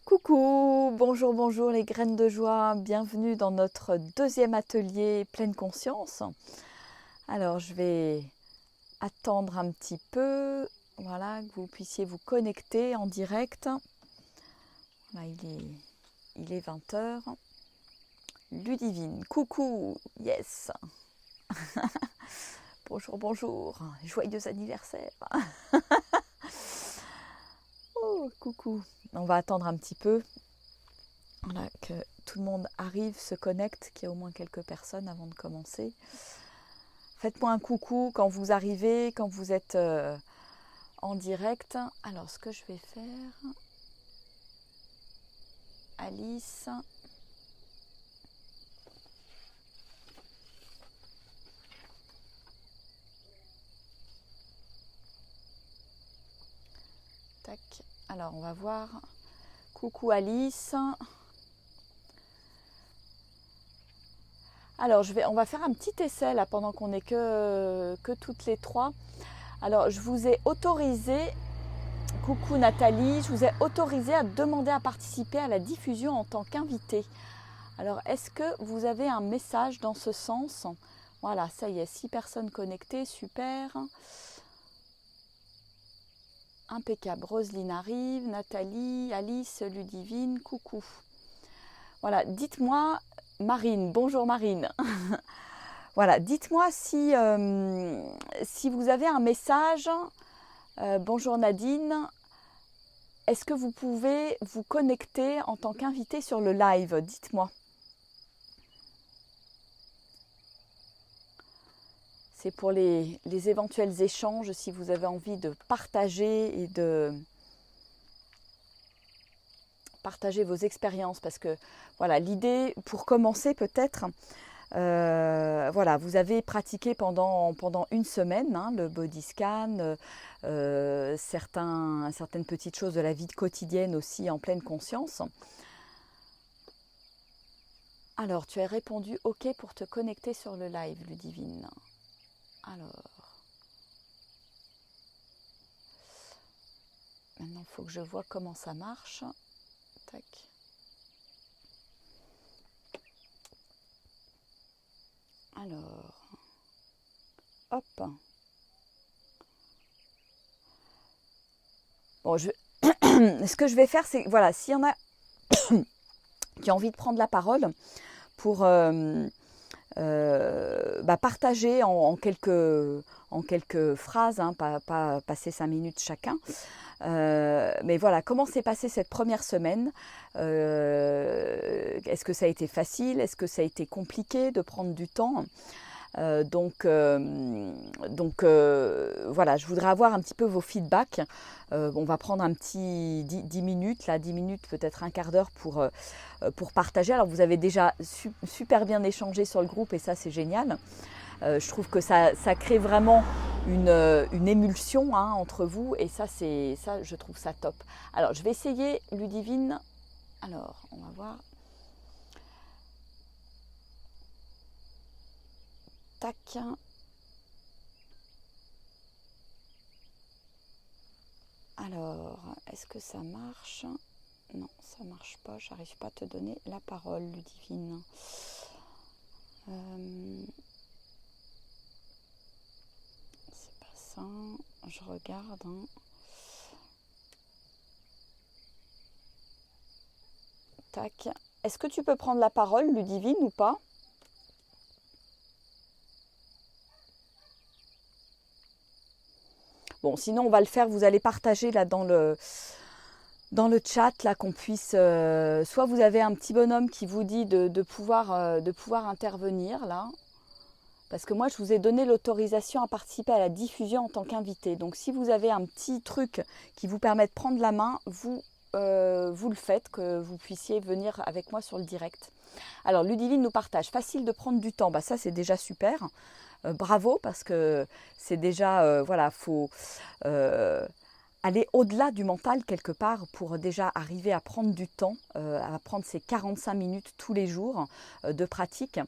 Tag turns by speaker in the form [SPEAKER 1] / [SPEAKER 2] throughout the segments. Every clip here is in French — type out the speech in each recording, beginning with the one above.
[SPEAKER 1] Coucou, bonjour, bonjour les graines de joie, bienvenue dans notre deuxième atelier pleine conscience. Alors je vais attendre un petit peu, voilà, que vous puissiez vous connecter en direct. Là, il est 20 heures. Ludivine, coucou, yes. Bonjour, bonjour, joyeux anniversaire. Oh, coucou. On va attendre un petit peu. Voilà, que tout le monde arrive, se connecte, qu'il y ait au moins quelques personnes avant de commencer. Faites-moi un coucou quand vous arrivez, quand vous êtes en direct. Alors, ce que je vais faire, Alice. Tac. Alors, on va voir. Coucou Alice. Alors, on va faire un petit essai là pendant qu'on n'est que toutes les trois. Alors, je vous ai autorisé, coucou Nathalie, je vous ai autorisé à demander à participer à la diffusion en tant qu'invité. Alors, est-ce que vous avez un message dans ce sens? Voilà, ça y est, 6 personnes connectées, super. Impeccable. Roselyne arrive, Nathalie, Alice, Ludivine, coucou. Voilà, dites-moi, Marine, bonjour Marine. Voilà, dites-moi si vous avez un message. Bonjour Nadine. Est-ce que vous pouvez vous connecter en tant qu'invité sur le live? Dites-moi. C'est pour les éventuels échanges, si vous avez envie de partager et de partager vos expériences. Parce que voilà, l'idée, pour commencer peut-être, voilà, vous avez pratiqué pendant une semaine le body scan, certaines petites choses de la vie quotidienne aussi en pleine conscience. Alors, tu as répondu OK pour te connecter sur le live, Ludivine. Alors, maintenant, il faut que je vois comment ça marche. Tac. Alors, hop. Bon, ce que je vais faire, c'est, voilà, s'il y en a qui ont envie de prendre la parole pour partager en quelques phrases, hein, pas passer 5 minutes chacun. Mais voilà, comment s'est passée cette première semaine? Est-ce que ça a été facile? Est-ce que ça a été compliqué de prendre du temps? Voilà, je voudrais avoir un petit peu vos feedbacks. On va prendre un petit 10 minutes, là, 10 minutes, peut-être un quart d'heure pour partager. Alors, vous avez déjà super bien échangé sur le groupe et ça, c'est génial. Je trouve que ça crée vraiment une émulsion entre vous et ça, je trouve ça top. Alors, je vais essayer, Ludivine. Alors, on va voir. Tac. Alors, est-ce que ça marche? Non, ça marche pas. J'arrive pas à te donner la parole, Ludivine. C'est pas ça. Je regarde. Tac. Est-ce que tu peux prendre la parole, Ludivine, ou pas? Bon, sinon on va le faire, vous allez partager là dans le chat, là qu'on puisse, soit vous avez un petit bonhomme qui vous dit de pouvoir intervenir là, parce que moi je vous ai donné l'autorisation à participer à la diffusion en tant qu'invité. Donc si vous avez un petit truc qui vous permet de prendre la main, vous le faites, que vous puissiez venir avec moi sur le direct. Alors Ludivine nous partage, facile de prendre du temps, bah ça c'est déjà super. Bravo, parce que c'est déjà, voilà, faut aller au-delà du mental quelque part pour déjà arriver à prendre du temps, à prendre ces 45 minutes tous les jours de pratique.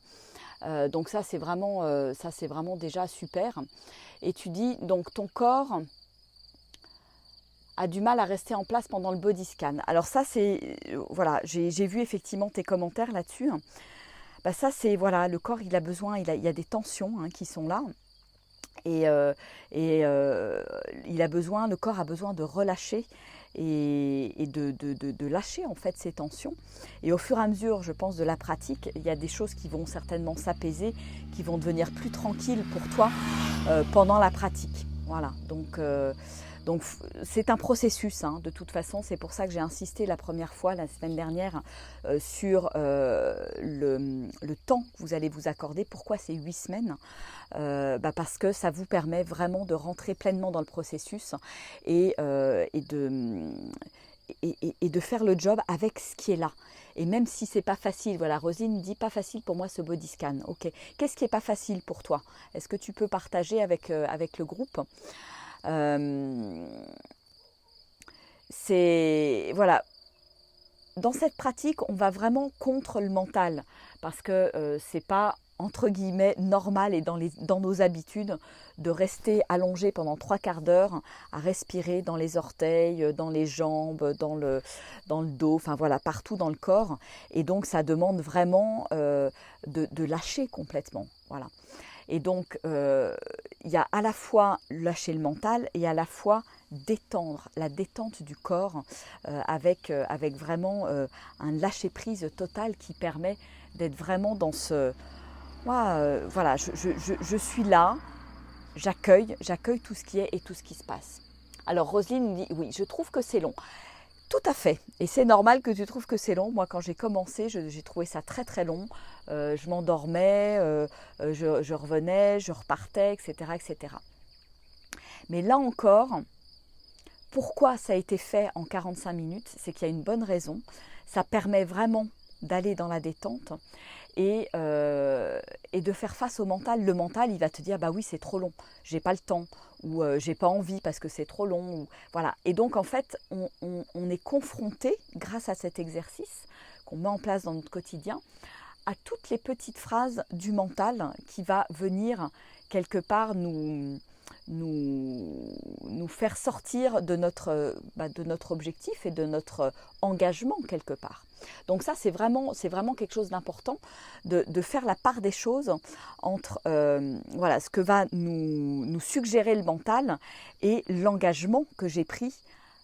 [SPEAKER 1] Donc ça c'est vraiment déjà super. Et tu dis, donc ton corps a du mal à rester en place pendant le body scan. Alors ça, c'est, voilà, j'ai vu effectivement tes commentaires là-dessus. Bah ça, c'est, voilà, le corps, il a besoin, il y a des tensions hein, qui sont là. Et, il a besoin, le corps a besoin de relâcher et de lâcher en fait ces tensions. Et au fur et à mesure, je pense, de la pratique, il y a des choses qui vont certainement s'apaiser, qui vont devenir plus tranquilles pour toi pendant la pratique. Voilà, donc c'est un processus, hein, de toute façon, c'est pour ça que j'ai insisté la première fois, la semaine dernière, sur le temps que vous allez vous accorder. Pourquoi ces 8 semaines parce que ça vous permet vraiment de rentrer pleinement dans le processus et de faire le job avec ce qui est là. Et même si c'est pas facile, voilà, Roselyne dit pas facile pour moi ce body scan. Ok, qu'est-ce qui est pas facile pour toi? Est-ce que tu peux partager avec le groupe? C'est voilà, dans cette pratique, on va vraiment contre le mental parce que c'est pas entre guillemets normal et dans nos habitudes de rester allongé pendant 3/4 d'heure à respirer dans les orteils, dans les jambes, dans le dos, enfin voilà, partout dans le corps. Et donc ça demande vraiment de lâcher complètement. Voilà. Et donc, il y a à la fois lâcher le mental et à la fois détendre, la détente du corps avec vraiment un lâcher-prise total qui permet d'être vraiment dans ce... voilà, je suis là, j'accueille tout ce qui est et tout ce qui se passe. Alors Roselyne dit, oui, je trouve que c'est long. Tout à fait. Et c'est normal que tu trouves que c'est long. Moi, quand j'ai commencé, j'ai trouvé ça très très long. Je m'endormais, je revenais, je repartais, etc., etc. Mais là encore, pourquoi ça a été fait en 45 minutes? C'est qu'il y a une bonne raison. Ça permet vraiment d'aller dans la détente et de faire face au mental. Le mental, il va te dire, bah oui, c'est trop long, j'ai pas le temps, ou j'ai pas envie parce que c'est trop long. Ou, voilà. Et donc, en fait, on est confronté, grâce à cet exercice qu'on met en place dans notre quotidien, à toutes les petites phrases du mental qui va venir quelque part nous faire sortir de notre objectif et de notre engagement quelque part. Donc ça, c'est vraiment quelque chose d'important de faire la part des choses entre voilà, ce que va nous suggérer le mental et l'engagement que j'ai pris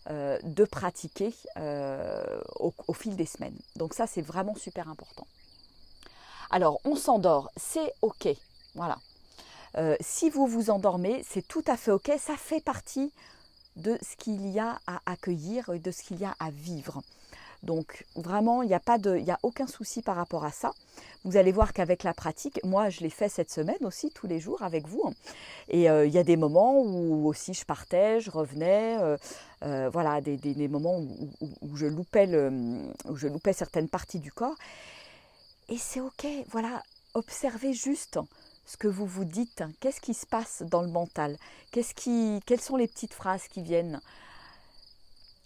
[SPEAKER 1] de pratiquer au fil des semaines. Donc ça, c'est vraiment super important. Alors, on s'endort, c'est OK. Voilà. Si vous vous endormez, c'est tout à fait OK. Ça fait partie de ce qu'il y a à accueillir et de ce qu'il y a à vivre. Donc vraiment, il n'y a aucun souci par rapport à ça. Vous allez voir qu'avec la pratique, moi je l'ai fait cette semaine aussi, tous les jours avec vous. Et il y a des moments où aussi je partais, je revenais, voilà, des moments où je loupais certaines parties du corps. Et c'est OK, voilà, observez juste ce que vous vous dites. Qu'est-ce qui se passe dans le mental? Quelles sont les petites phrases qui viennent?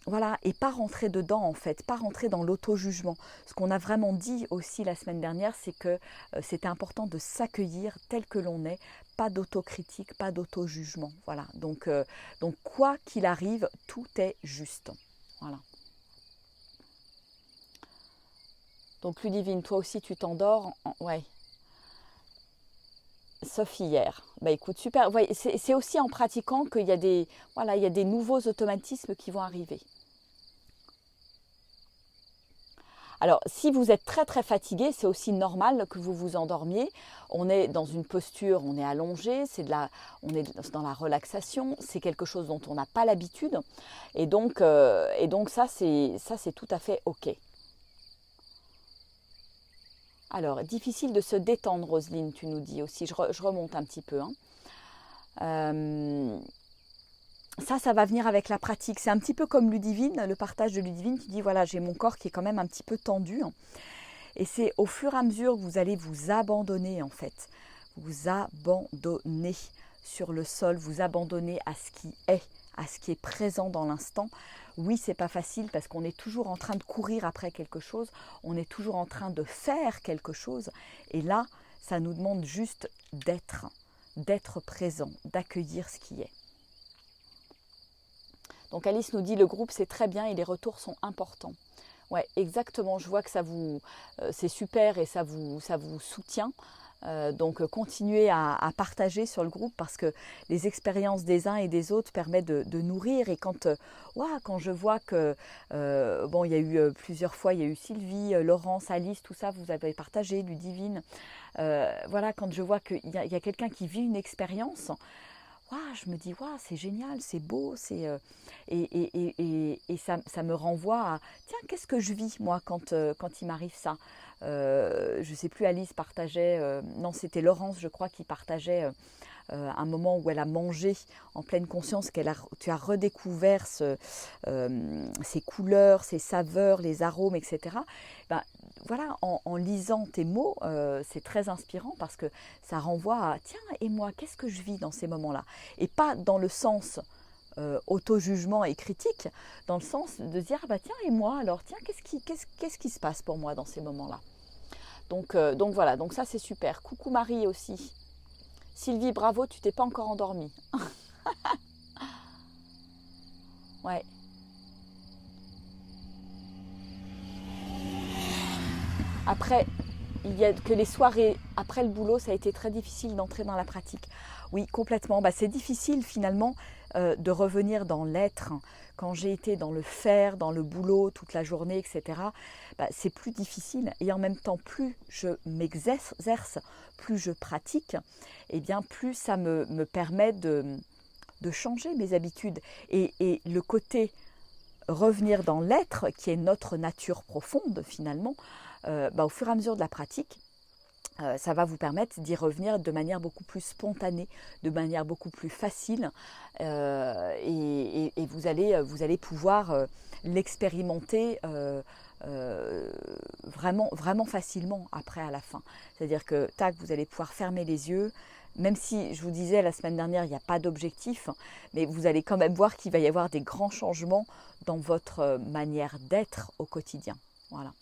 [SPEAKER 1] Voilà, et pas rentrer dedans en fait, pas rentrer dans l'auto-jugement. Ce qu'on a vraiment dit aussi la semaine dernière, c'est que c'était important de s'accueillir tel que l'on est, pas d'autocritique, pas d'auto-jugement. Voilà, donc quoi qu'il arrive, tout est juste. Voilà. Donc Ludivine, toi aussi tu t'endors, ouais. Sauf hier. Bah écoute, super. Ouais, c'est aussi en pratiquant qu'il y a il y a des nouveaux automatismes qui vont arriver. Alors, si vous êtes très très fatigué, c'est aussi normal que vous vous endormiez. On est dans une posture, on est allongé, on est dans la relaxation. C'est quelque chose dont on n'a pas l'habitude, et donc ça c'est tout à fait OK. Alors, difficile de se détendre, Roselyne, tu nous dis aussi. Je remonte un petit peu. Ça va venir avec la pratique. C'est un petit peu comme Ludivine, le partage de Ludivine qui dit, voilà, j'ai mon corps qui est quand même un petit peu tendu. Et c'est au fur et à mesure que vous allez vous abandonner, en fait. Vous abandonner sur le sol, vous abandonner à ce qui est présent dans l'instant. Oui, c'est pas facile parce qu'on est toujours en train de courir après quelque chose, on est toujours en train de faire quelque chose. Et là, ça nous demande juste d'être présent, d'accueillir ce qui est. Donc Alice nous dit le groupe c'est très bien et les retours sont importants. Ouais, exactement. Je vois que c'est super et ça vous soutient. Donc continuez à partager sur le groupe parce que les expériences des uns et des autres permettent de nourrir. Et quand je vois que bon, il y a eu plusieurs fois, il y a eu Sylvie, Laurence, Alice, tout ça, vous avez partagé, Ludivine. Voilà, quand je vois qu'il y a quelqu'un qui vit une expérience. Je me dis, c'est génial, c'est beau, et ça me renvoie à, tiens, qu'est-ce que je vis, moi, quand il m'arrive ça. Je ne sais plus, Alice partageait, non, c'était Laurence, je crois, qui partageait un moment où elle a mangé en pleine conscience, tu as redécouvert ces couleurs, ces saveurs, les arômes, etc. Ben, voilà, en lisant tes mots, c'est très inspirant parce que ça renvoie à « tiens, et moi, qu'est-ce que je vis dans ces moments-là ?» Et pas dans le sens auto-jugement et critique, dans le sens de dire « ah bah tiens, et moi alors, tiens, qu'est-ce qui se passe pour moi dans ces moments-là ?» Donc voilà, donc ça c'est super. Coucou Marie aussi. Sylvie, bravo, tu t'es pas encore endormie. Ouais. Après, il y a que les soirées après le boulot, ça a été très difficile d'entrer dans la pratique. Oui, complètement. C'est difficile finalement de revenir dans l'être. Quand j'ai été dans le faire, dans le boulot toute la journée, etc., c'est plus difficile. Et en même temps, plus je m'exerce, plus je pratique, et bien plus ça me permet de changer mes habitudes. Et le côté revenir dans l'être, qui est notre nature profonde finalement, au fur et à mesure de la pratique, ça va vous permettre d'y revenir de manière beaucoup plus spontanée, de manière beaucoup plus facile, et vous allez pouvoir l'expérimenter vraiment facilement après à la fin. C'est-à-dire que vous allez pouvoir fermer les yeux, même si je vous disais la semaine dernière, il n'y a pas d'objectif, mais vous allez quand même voir qu'il va y avoir des grands changements dans votre manière d'être au quotidien. Voilà.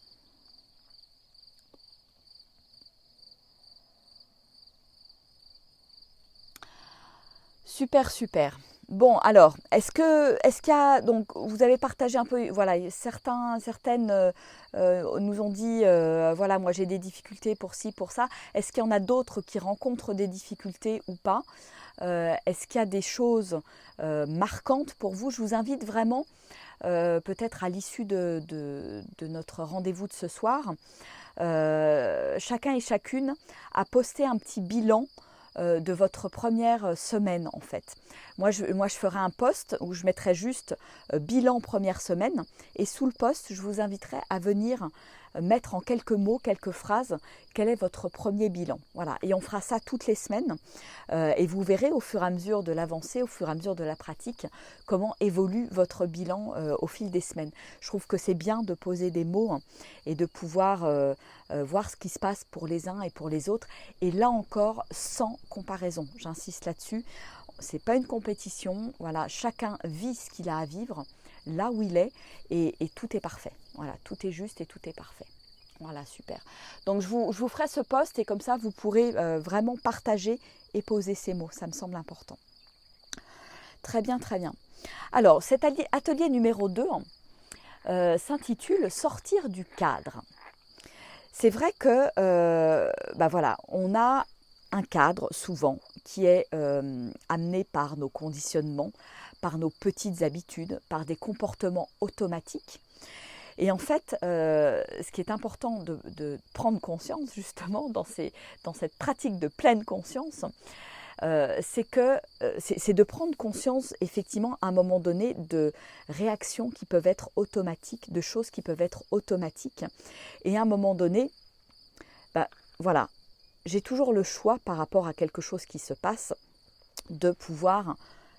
[SPEAKER 1] Super. Bon, alors, est-ce qu'il y a, donc, vous avez partagé un peu, voilà, certaines nous ont dit, voilà, moi j'ai des difficultés pour ci, pour ça. Est-ce qu'il y en a d'autres qui rencontrent des difficultés ou pas? Est-ce qu'il y a des choses marquantes pour vous? Je vous invite vraiment, peut-être à l'issue de notre rendez-vous de ce soir, chacun et chacune à poster un petit bilan de votre première semaine en fait. Moi je ferai un post où je mettrai juste bilan première semaine, et sous le post je vous inviterai à venir mettre en quelques mots, quelques phrases, quel est votre premier bilan. Voilà, et on fera ça toutes les semaines, et vous verrez au fur et à mesure de l'avancée, au fur et à mesure de la pratique, comment évolue votre bilan au fil des semaines. Je trouve que c'est bien de poser des mots, hein, et de pouvoir voir ce qui se passe pour les uns et pour les autres, et là encore sans comparaison, j'insiste là-dessus. C'est pas une compétition, voilà, chacun vit ce qu'il a à vivre là où il est, et tout est parfait. Voilà, tout est juste et tout est parfait. Voilà, super. Donc je vous ferai ce post, et comme ça vous pourrez vraiment partager et poser ces mots, ça me semble important. Très bien. Alors cet atelier numéro 2 s'intitule « Sortir du cadre ». C'est vrai que voilà, on a un cadre souvent qui est amené par nos conditionnements, par nos petites habitudes, par des comportements automatiques. Et en fait, ce qui est important de prendre conscience justement dans cette pratique de pleine conscience, c'est de prendre conscience effectivement à un moment donné de réactions qui peuvent être automatiques, de choses qui peuvent être automatiques. Et à un moment donné, voilà, j'ai toujours le choix par rapport à quelque chose qui se passe de pouvoir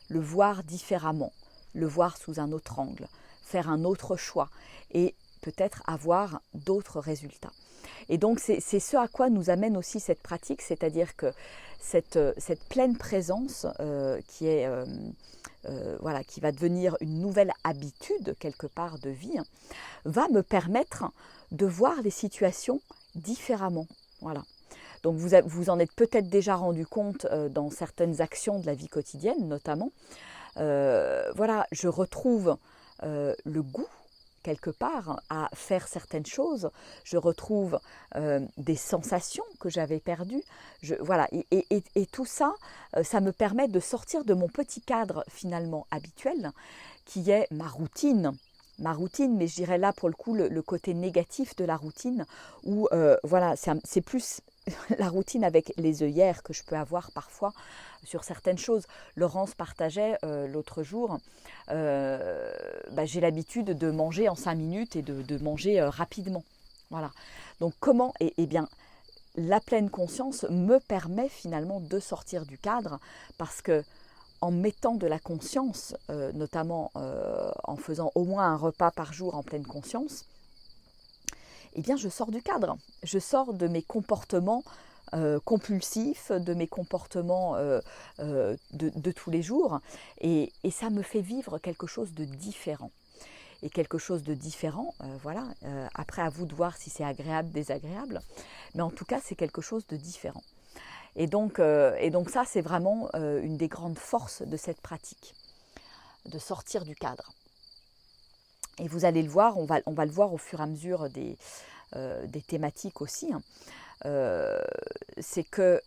[SPEAKER 1] le voir différemment, le voir sous un autre angle, faire un autre choix et peut-être avoir d'autres résultats. Et donc c'est ce à quoi nous amène aussi cette pratique, c'est-à-dire que cette pleine présence qui va devenir une nouvelle habitude quelque part de vie, va me permettre de voir les situations différemment. Voilà. Donc vous en êtes peut-être déjà rendu compte dans certaines actions de la vie quotidienne notamment. voilà, je retrouve le goût quelque part à faire certaines choses, je retrouve des sensations que j'avais perdues, voilà, et tout ça, ça me permet de sortir de mon petit cadre finalement habituel, qui est ma routine, mais je dirais là pour le coup le côté négatif de la routine, où voilà, c'est plus la routine avec les œillères que je peux avoir parfois sur certaines choses. Laurence partageait l'autre jour, j'ai l'habitude de manger en 5 minutes et de manger rapidement. Voilà. Donc comment, et bien, la pleine conscience me permet finalement de sortir du cadre, parce que en mettant de la conscience, notamment en faisant au moins un repas par jour en pleine conscience, eh bien je sors du cadre. Je sors de mes comportements compulsifs, de mes comportements de tous les jours, et ça me fait vivre quelque chose de différent. Et quelque chose de différent, voilà, après à vous de voir si c'est agréable, désagréable, mais en tout cas c'est quelque chose de différent. Et donc ça, c'est vraiment une des grandes forces de cette pratique, de sortir du cadre. Et vous allez le voir, on va le voir au fur et à mesure des thématiques aussi, hein. C'est que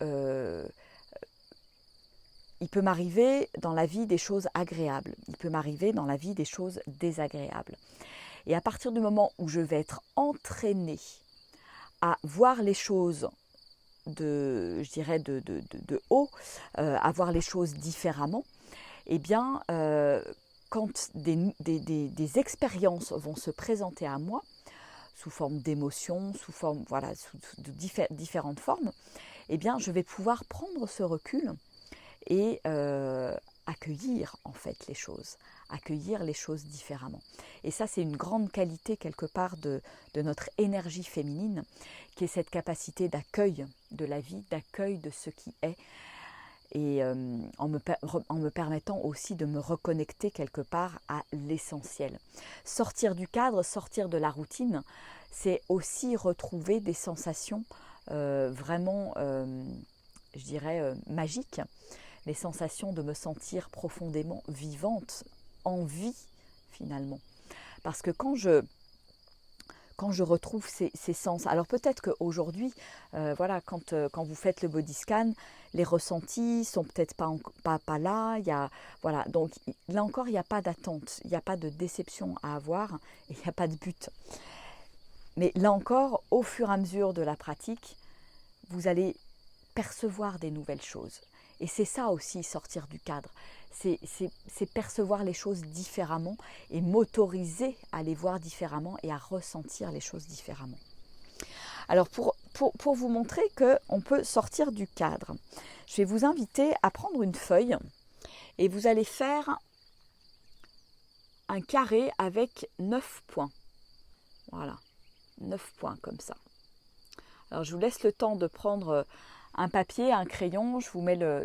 [SPEAKER 1] il peut m'arriver dans la vie des choses agréables, il peut m'arriver dans la vie des choses désagréables. Et à partir du moment où je vais être entraînée à voir les choses je dirais de haut, à voir les choses différemment, eh bien, quand des expériences vont se présenter à moi, sous forme d'émotions, sous forme, voilà, sous de différentes formes, eh bien, je vais pouvoir prendre ce recul et accueillir en fait les choses différemment. Et ça, c'est une grande qualité quelque part de notre énergie féminine, qui est cette capacité d'accueil de la vie, d'accueil de ce qui est, et en me permettant aussi de me reconnecter quelque part à l'essentiel. Sortir du cadre, sortir de la routine, c'est aussi retrouver des sensations vraiment, je dirais, magiques, les sensations de me sentir profondément vivante, en vie finalement. Parce que quand je retrouve ces sens, alors peut-être qu'aujourd'hui, voilà, quand vous faites le body scan, les ressentis sont peut-être pas là, voilà, donc là encore, il n'y a pas d'attente, il n'y a pas de déception à avoir, et il n'y a pas de but. Mais là encore, au fur et à mesure de la pratique, vous allez percevoir des nouvelles choses. Et c'est ça aussi, sortir du cadre. C'est percevoir les choses différemment et m'autoriser à les voir différemment et à ressentir les choses différemment. Alors pour vous montrer qu'on peut sortir du cadre, je vais vous inviter à prendre une feuille et vous allez faire un carré avec 9 points. Voilà, 9 points comme ça. Alors je vous laisse le temps de prendre un papier, un crayon, je vous mets le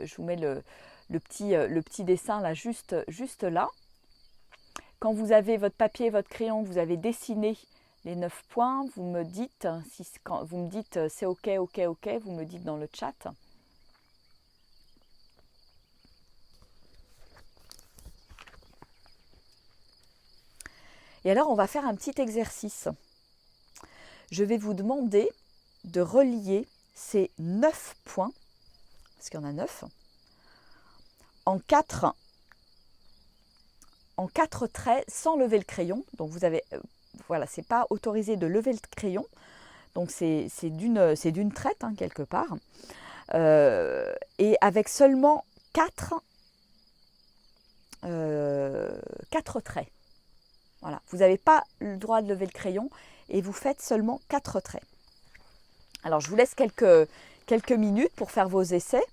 [SPEAKER 1] petit dessin là, juste là. Quand vous avez votre papier et votre crayon, vous avez dessiné les 9 points, vous me dites, quand vous me dites c'est ok, vous me dites dans le chat. Et alors on va faire un petit exercice. Je vais vous demander de relier ces 9 points, parce qu'il y en a 9, en 4 traits sans lever le crayon. Donc vous avez, voilà, c'est pas autorisé de lever le crayon. Donc c'est d'une traite hein, quelque part. Et avec seulement 4 traits. Voilà, vous n'avez pas le droit de lever le crayon et vous faites seulement 4 traits. Alors je vous laisse quelques minutes pour faire vos essais.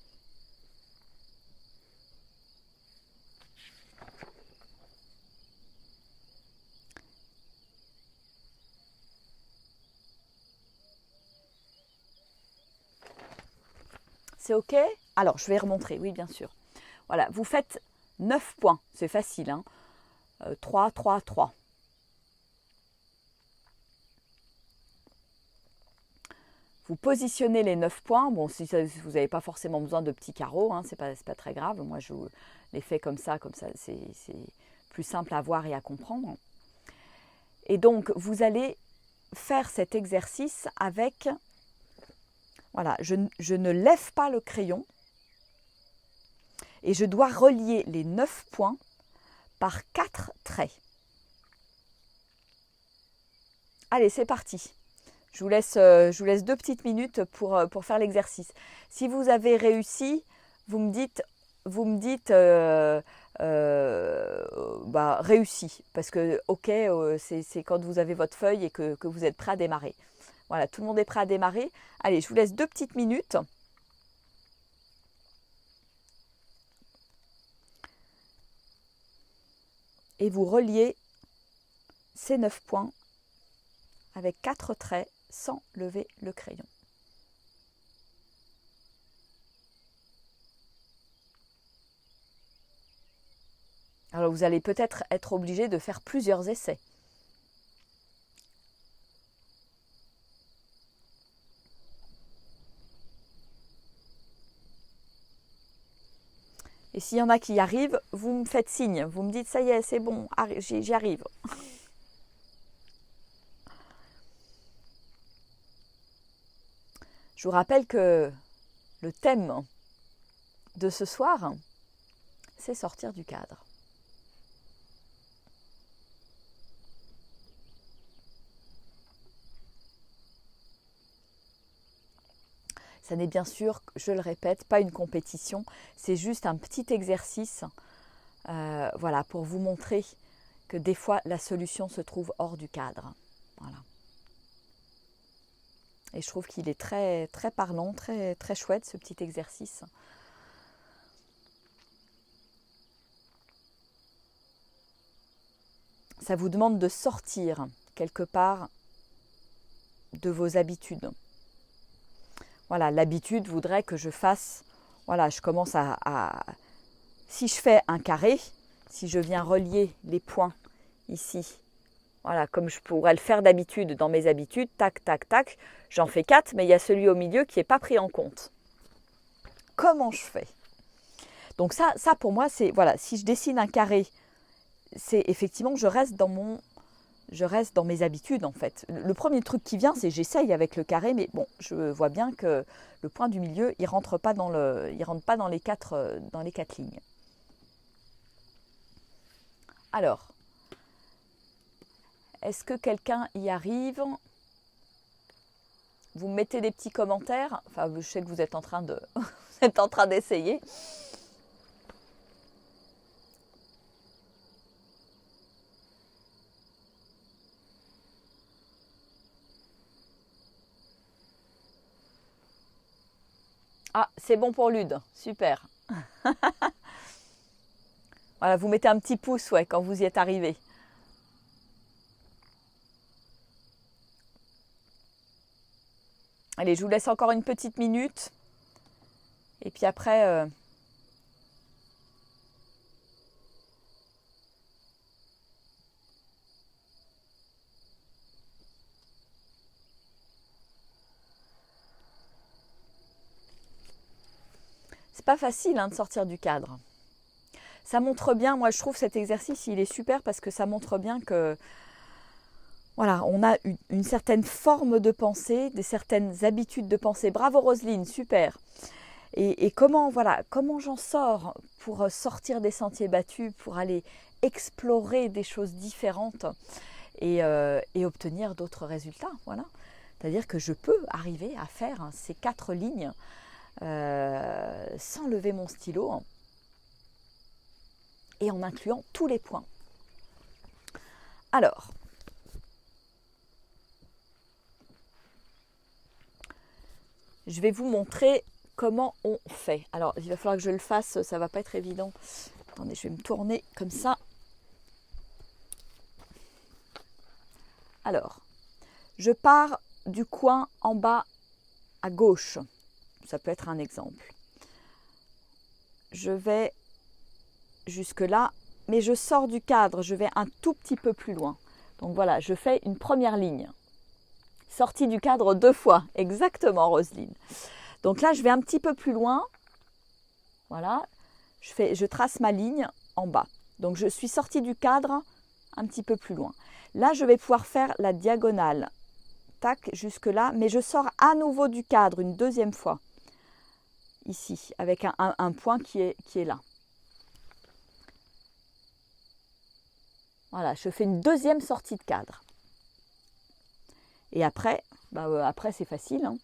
[SPEAKER 1] C'est ok? Alors, je vais remontrer, oui, bien sûr. Voilà, vous faites 9 points, c'est facile, hein. 3, 3, 3. Vous positionnez les 9 points. Bon, si vous n'avez pas forcément besoin de petits carreaux, hein, c'est pas très grave. Moi, je les fais comme ça c'est plus simple à voir et à comprendre. Et donc, vous allez faire cet exercice avec, voilà, je ne lève pas le crayon et je dois relier les 9 points par 4 traits. Allez, c'est parti. Je vous laisse 2 petites minutes pour faire l'exercice. Si vous avez réussi, vous me dites réussi. Parce que, ok, c'est quand vous avez votre feuille et que vous êtes prêt à démarrer. Voilà, tout le monde est prêt à démarrer. Allez, je vous laisse 2 petites minutes. Et vous reliez ces 9 points avec 4 traits sans lever le crayon. Alors vous allez peut-être être obligé de faire plusieurs essais. Et s'il y en a qui y arrivent, vous me faites signe. Vous me dites, ça y est, c'est bon, j'y arrive. Je vous rappelle que le thème de ce soir, c'est sortir du cadre. Ça n'est bien sûr, je le répète, pas une compétition, c'est juste un petit exercice voilà, pour vous montrer que des fois la solution se trouve hors du cadre. Voilà. Et je trouve qu'il est très, très parlant, très, très chouette ce petit exercice. Ça vous demande de sortir quelque part de vos habitudes. Voilà, l'habitude voudrait que je fasse, voilà, je commence si je fais un carré, si je viens relier les points ici, voilà, comme je pourrais le faire d'habitude dans mes habitudes, tac, tac, tac, j'en fais 4, mais il y a celui au milieu qui n'est pas pris en compte. Comment je fais? Donc ça pour moi, c'est, voilà, si je dessine un carré, c'est effectivement, je reste dans mes habitudes en fait. Le premier truc qui vient, c'est j'essaye avec le carré, mais bon, je vois bien que le point du milieu, il rentre pas dans les quatre lignes. Alors, est-ce que quelqu'un y arrive? Vous me mettez des petits commentaires. Enfin, je sais que vous êtes en train d'essayer. Ah, c'est bon pour Lude, super. Voilà, vous mettez un petit pouce, ouais, quand vous y êtes arrivé. Allez, je vous laisse encore une petite minute. Et puis après... c'est pas facile de sortir du cadre. Ça montre bien, moi je trouve cet exercice, il est super parce que ça montre bien que voilà, on a une certaine forme de pensée, des certaines habitudes de pensée. Bravo Roselyne, super. Et comment j'en sors pour sortir des sentiers battus, pour aller explorer des choses différentes et obtenir d'autres résultats. Voilà. C'est-à-dire que je peux arriver à faire ces 4 lignes sans lever mon stylo et en incluant tous les points. Alors, je vais vous montrer comment on fait. Alors, il va falloir que je le fasse, ça ne va pas être évident. Attendez, je vais me tourner comme ça. Alors, je pars du coin en bas à gauche. Ça peut être un exemple. Je vais jusque là, mais je sors du cadre, je vais un tout petit peu plus loin. Donc voilà, je fais une première ligne. Sortie du cadre 2 fois, exactement Roselyne. Donc là, je vais un petit peu plus loin. Voilà, je trace ma ligne en bas. Donc je suis sortie du cadre un petit peu plus loin. Là, je vais pouvoir faire la diagonale. Tac, jusque là, mais je sors à nouveau du cadre une deuxième fois. Ici, avec un point qui est là. Voilà, je fais une deuxième sortie de cadre. Et après, après c'est facile. Hein.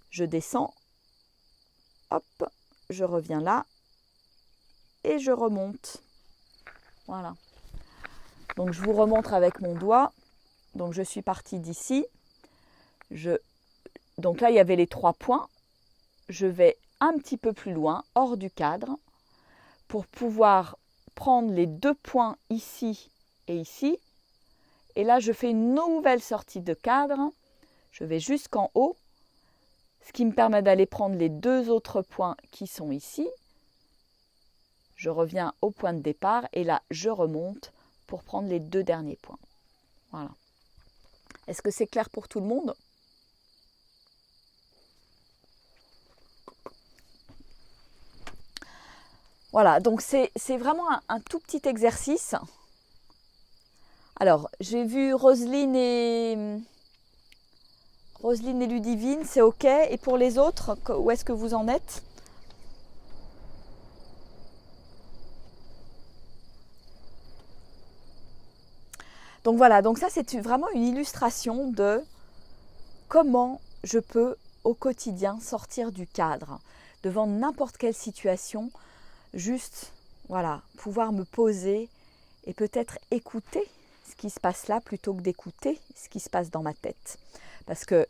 [SPEAKER 1] Je descends, hop, je reviens là et je remonte. Voilà. Donc je vous remontre avec mon doigt. Donc je suis partie d'ici. Donc là, il y avait les 3 points. Je vais un petit peu plus loin, hors du cadre, pour pouvoir prendre les 2 points ici et ici. Et là, je fais une nouvelle sortie de cadre. Je vais jusqu'en haut, ce qui me permet d'aller prendre les 2 autres points qui sont ici. Je reviens au point de départ et là, je remonte pour prendre les 2 derniers points. Voilà. Est-ce que c'est clair pour tout le monde ? Voilà, donc c'est vraiment un tout petit exercice. Alors, j'ai vu Roselyne et Ludivine, c'est OK. Et pour les autres, où est-ce que vous en êtes ? Donc voilà, donc ça c'est vraiment une illustration de comment je peux au quotidien sortir du cadre, devant n'importe quelle situation, juste voilà, pouvoir me poser et peut-être écouter ce qui se passe là plutôt que d'écouter ce qui se passe dans ma tête. Parce que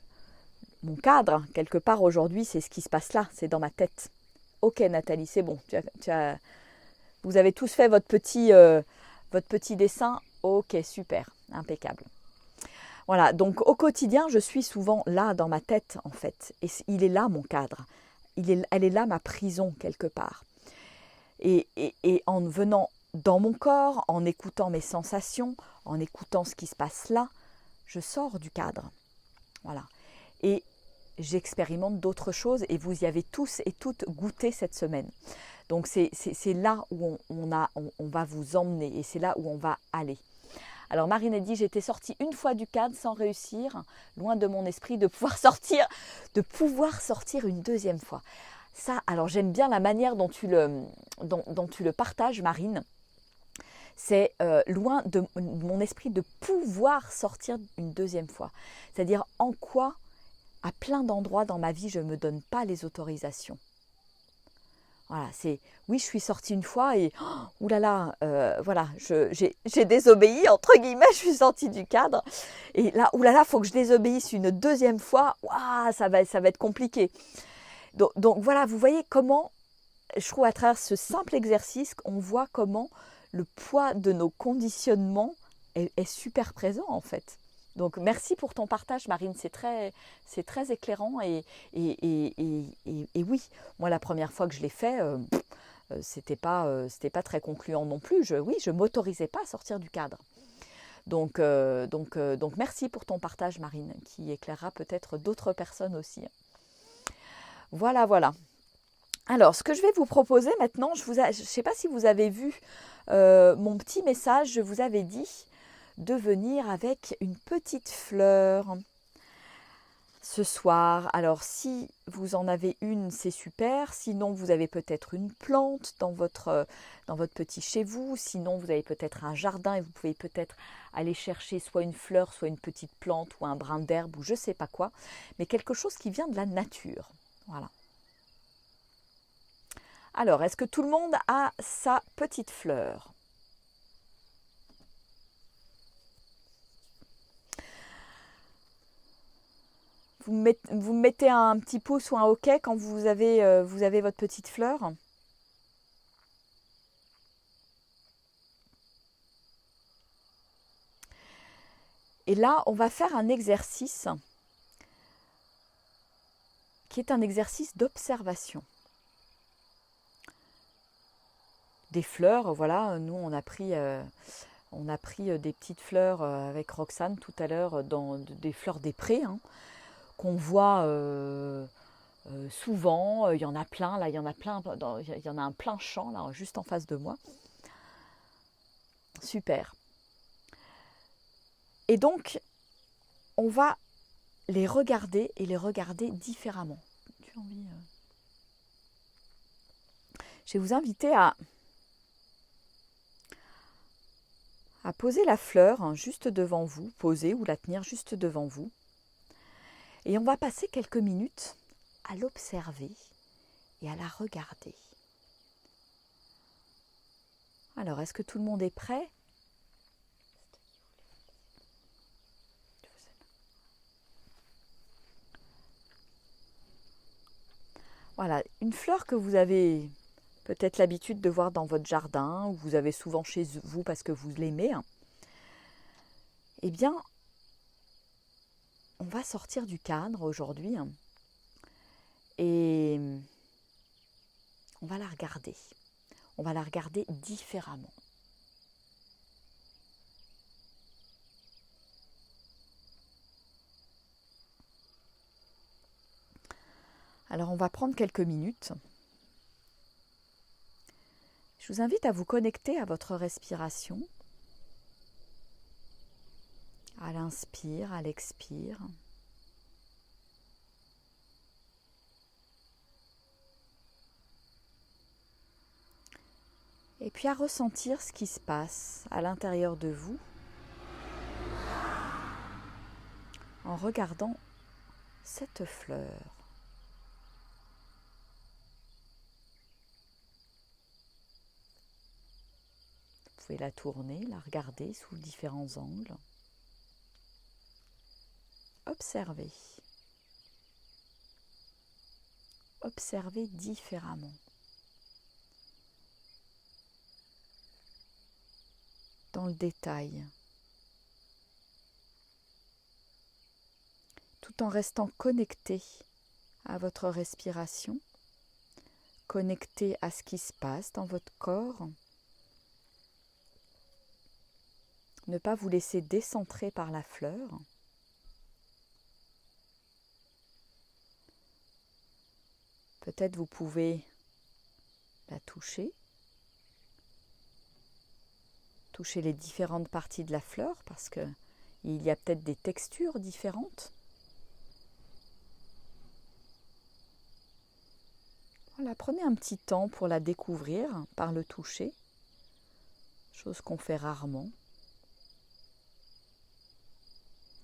[SPEAKER 1] mon cadre, quelque part aujourd'hui, c'est ce qui se passe là, c'est dans ma tête. Ok Nathalie, c'est bon, vous avez tous fait votre petit dessin. Ok, super, impeccable. Voilà, donc au quotidien, je suis souvent là dans ma tête en fait. Et il est là mon cadre. Elle est là ma prison quelque part. Et en venant dans mon corps, en écoutant mes sensations, en écoutant ce qui se passe là, je sors du cadre. Voilà. Et j'expérimente d'autres choses et vous y avez tous et toutes goûté cette semaine. Donc c'est là où on va vous emmener et c'est là où on va aller. Alors Marine a dit, j'étais sortie une fois du cadre sans réussir, loin de mon esprit de pouvoir sortir une deuxième fois. Ça, alors j'aime bien la manière dont tu le partages, Marine. C'est loin de mon esprit de pouvoir sortir une deuxième fois. C'est-à-dire en quoi, à plein d'endroits dans ma vie, je ne me donne pas les autorisations. Voilà, oui, je suis sortie une fois et oulala, voilà, j'ai désobéi, entre guillemets, je suis sortie du cadre. Et là, oulala, il faut que je désobéisse une deuxième fois, waouh, ça va être compliqué. Donc voilà, vous voyez comment, je trouve à travers ce simple exercice, on voit comment le poids de nos conditionnements est super présent en fait. Donc merci pour ton partage Marine, c'est très éclairant et oui, moi la première fois que je l'ai fait, c'était pas très concluant non plus. Je m'autorisais pas à sortir du cadre. Donc merci pour ton partage Marine, qui éclairera peut-être d'autres personnes aussi. Voilà. Alors, ce que je vais vous proposer maintenant, je ne sais pas si vous avez vu mon petit message, je vous avais dit de venir avec une petite fleur ce soir. Alors, si vous en avez une, c'est super. Sinon, vous avez peut-être une plante dans votre petit chez vous. Sinon, vous avez peut-être un jardin et vous pouvez peut-être aller chercher soit une fleur, soit une petite plante ou un brin d'herbe ou je ne sais pas quoi. Mais quelque chose qui vient de la nature. Voilà. Alors, est-ce que tout le monde a sa petite fleur ? Vous me mettez un petit pouce ou un OK quand vous avez votre petite fleur. Et là, on va faire un exercice qui est un exercice d'observation. Des fleurs, voilà, nous on a pris On a pris des petites fleurs avec Roxane tout à l'heure, dans des fleurs des prés, hein, qu'on voit souvent. Il y en a plein, là, il y en a plein, il y en a un plein champ, là, juste en face de moi. Super. Et donc, on va les regarder et les regarder différemment. Tu as envie, Je vais vous inviter à poser la fleur hein, juste devant vous, poser ou la tenir juste devant vous. Et on va passer quelques minutes à l'observer et à la regarder. Alors, est-ce que tout le monde est prêt ? Voilà, une fleur que vous avez peut-être l'habitude de voir dans votre jardin, ou vous avez souvent chez vous parce que vous l'aimez, hein. Eh bien, on va sortir du cadre aujourd'hui hein, et on va la regarder. On va la regarder différemment. Alors, on va prendre quelques minutes. Je vous invite à vous connecter à votre respiration, à l'inspire, à l'expire. Et puis à ressentir ce qui se passe à l'intérieur de vous en regardant cette fleur. Vous pouvez la tourner, la regarder sous différents angles. Observez. Observez différemment. Dans le détail. Tout en restant connecté à votre respiration, connecté à ce qui se passe dans votre corps. Ne pas vous laisser décentrer par la fleur. Peut-être vous pouvez la toucher les différentes parties de la fleur parce qu'il y a peut-être des textures différentes. Voilà, prenez un petit temps pour la découvrir par le toucher, chose qu'on fait rarement.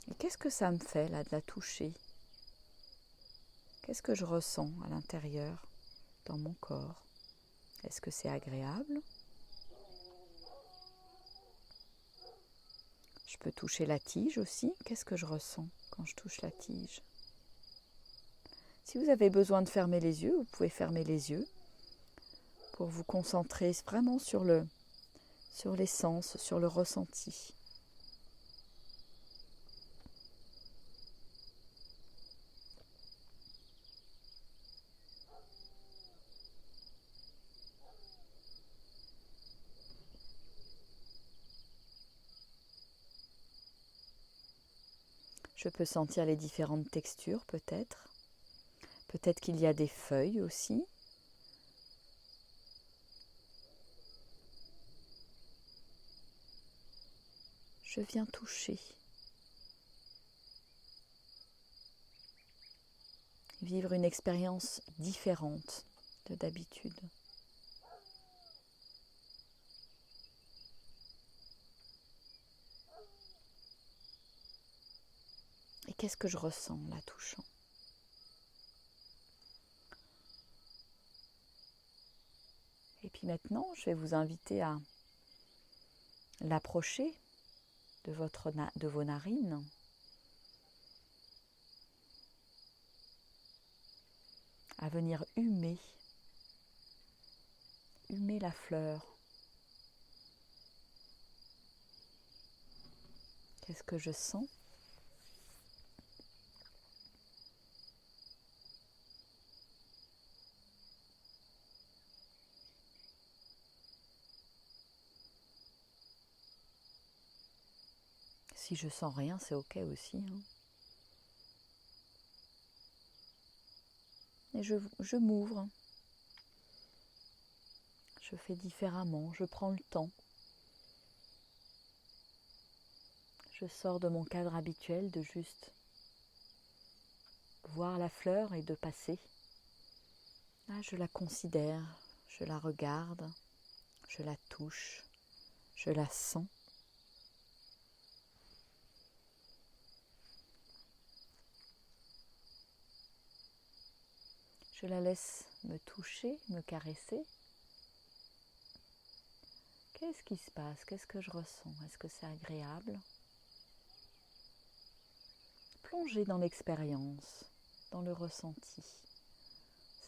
[SPEAKER 1] Et qu'est-ce que ça me fait là de la toucher ? Qu'est-ce que je ressens à l'intérieur, dans mon corps ? Est-ce que c'est agréable ? Je peux toucher la tige aussi. Qu'est-ce que je ressens quand je touche la tige ? Si vous avez besoin de fermer les yeux, vous pouvez fermer les yeux pour vous concentrer vraiment sur les sens, sur le ressenti. Je peux sentir les différentes textures peut-être. Peut-être qu'il y a des feuilles aussi. Je viens toucher. Vivre une expérience différente de d'habitude. Et qu'est-ce que je ressens en la touchant ? Et puis maintenant, je vais vous inviter à l'approcher de vos narines. À venir humer la fleur. Qu'est-ce que je sens ? Si je sens rien, c'est ok aussi. Hein. Et je m'ouvre. Je fais différemment, je prends le temps. Je sors de mon cadre habituel de juste voir la fleur et de passer. Là, je la considère, je la regarde, je la touche, je la sens. Je la laisse me toucher, me caresser. Qu'est-ce qui se passe? Qu'est-ce que je ressens? Est-ce que c'est agréable? Plongez dans l'expérience, dans le ressenti,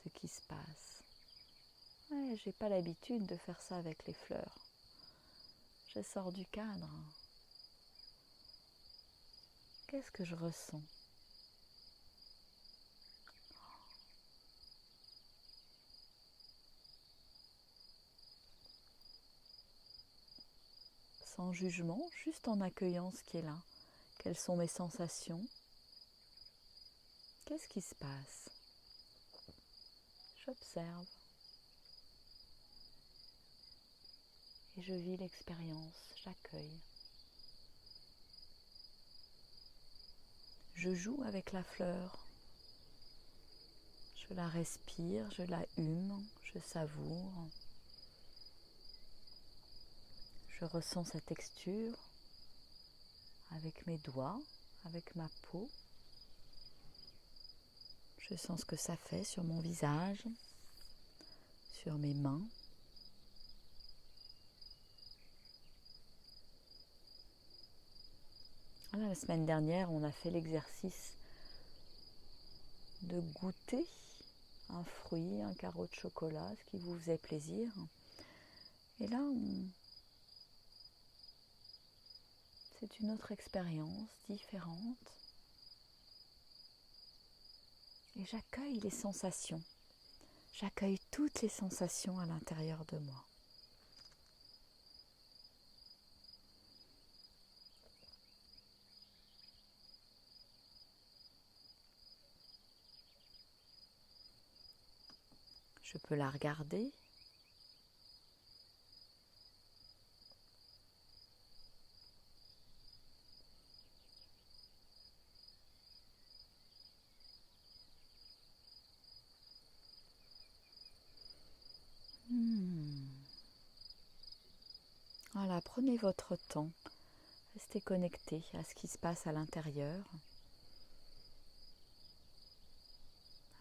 [SPEAKER 1] ce qui se passe. Ouais, j'ai pas l'habitude de faire ça avec les fleurs. Je sors du cadre. Qu'est-ce que je ressens? Sans jugement, juste en accueillant ce qui est là. Quelles sont mes sensations? Qu'est-ce qui se passe? J'observe. Et je vis l'expérience, j'accueille. Je joue avec la fleur. Je la respire, je la hume, je savoure. Je ressens sa texture avec mes doigts, avec ma peau. Je sens ce que ça fait sur mon visage, sur mes mains. Voilà, la semaine dernière, on a fait l'exercice de goûter un fruit, un carreau de chocolat, ce qui vous faisait plaisir. Et là, c'est une autre expérience différente. Et j'accueille les sensations. J'accueille toutes les sensations à l'intérieur de moi. Je peux la regarder. Voilà, prenez votre temps. Restez connecté à ce qui se passe à l'intérieur,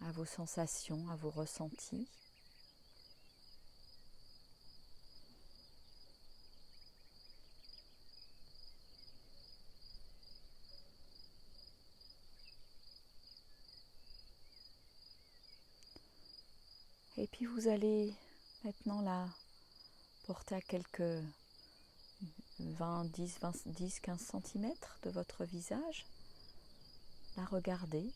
[SPEAKER 1] à vos sensations, à vos ressentis. Et puis vous allez maintenant la porter à quelques 10, 15 cm de votre visage, la regarder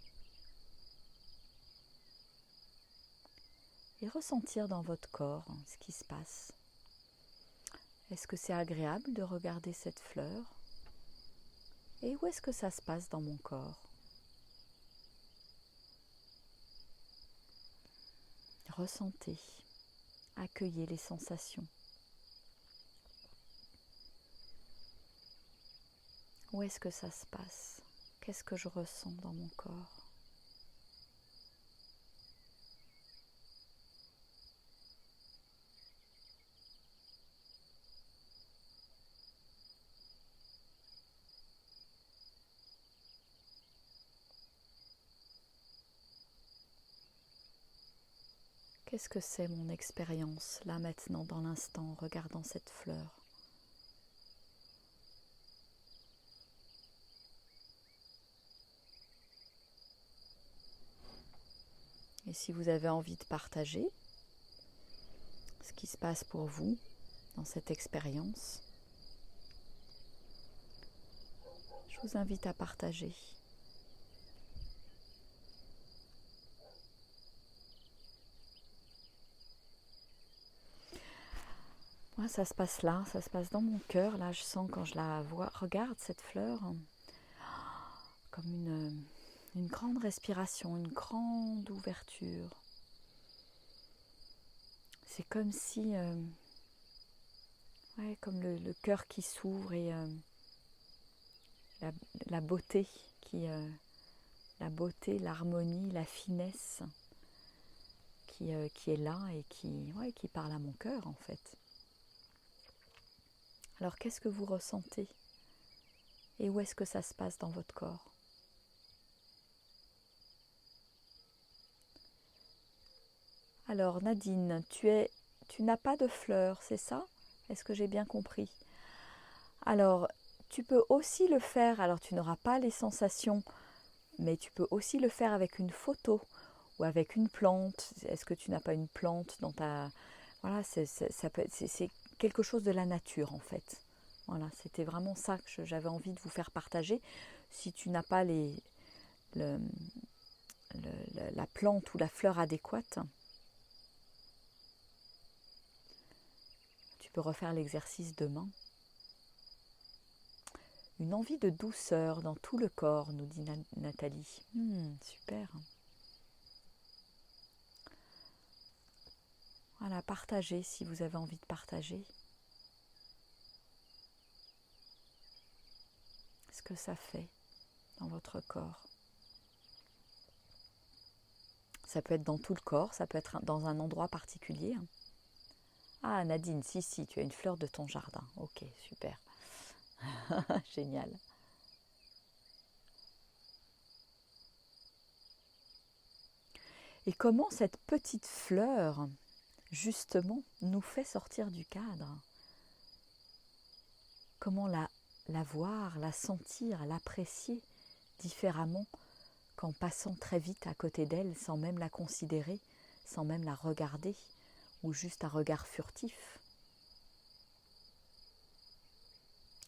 [SPEAKER 1] et ressentir dans votre corps ce qui se passe. Est-ce que c'est agréable de regarder cette fleur? Et où est-ce que ça se passe dans mon corps? Ressentez, accueillez les sensations. Où est-ce que ça se passe? Qu'est-ce que je ressens dans mon corps? Qu'est-ce que c'est mon expérience, là maintenant, dans l'instant, en regardant cette fleur? Et si vous avez envie de partager ce qui se passe pour vous dans cette expérience, je vous invite à partager. Moi, ça se passe là, ça se passe dans mon cœur. Là, je sens quand je la vois, regarde cette fleur, comme une grande respiration, une grande ouverture. C'est comme si, ouais, comme le cœur qui s'ouvre et la, la beauté la beauté, l'harmonie, la finesse qui est là et ouais, qui parle à mon cœur en fait. Alors qu'est-ce que vous ressentez et où est-ce que ça se passe dans votre corps? Alors Nadine, tu n'as pas de fleurs, c'est ça? Est-ce que j'ai bien compris? Alors tu peux aussi le faire, alors tu n'auras pas les sensations, mais tu peux aussi le faire avec une photo ou avec une plante. Est-ce que tu n'as pas une plante dans ta... Voilà, c'est quelque chose de la nature en fait. Voilà, c'était vraiment ça que j'avais envie de vous faire partager. Si tu n'as pas le, la plante ou la fleur adéquate, tu peux refaire l'exercice demain. Une envie de douceur dans tout le corps, nous dit Nathalie. Super. Voilà, partagez si vous avez envie de partager. Ce que ça fait dans votre corps. Ça peut être dans tout le corps, ça peut être dans un endroit particulier. Ah Nadine, si, tu as une fleur de ton jardin. Ok, super. Génial. Et comment cette petite fleur, justement, nous fait sortir du cadre? Comment la voir, la sentir, l'apprécier différemment qu'en passant très vite à côté d'elle sans même la considérer, sans même la regarder, ou juste un regard furtif?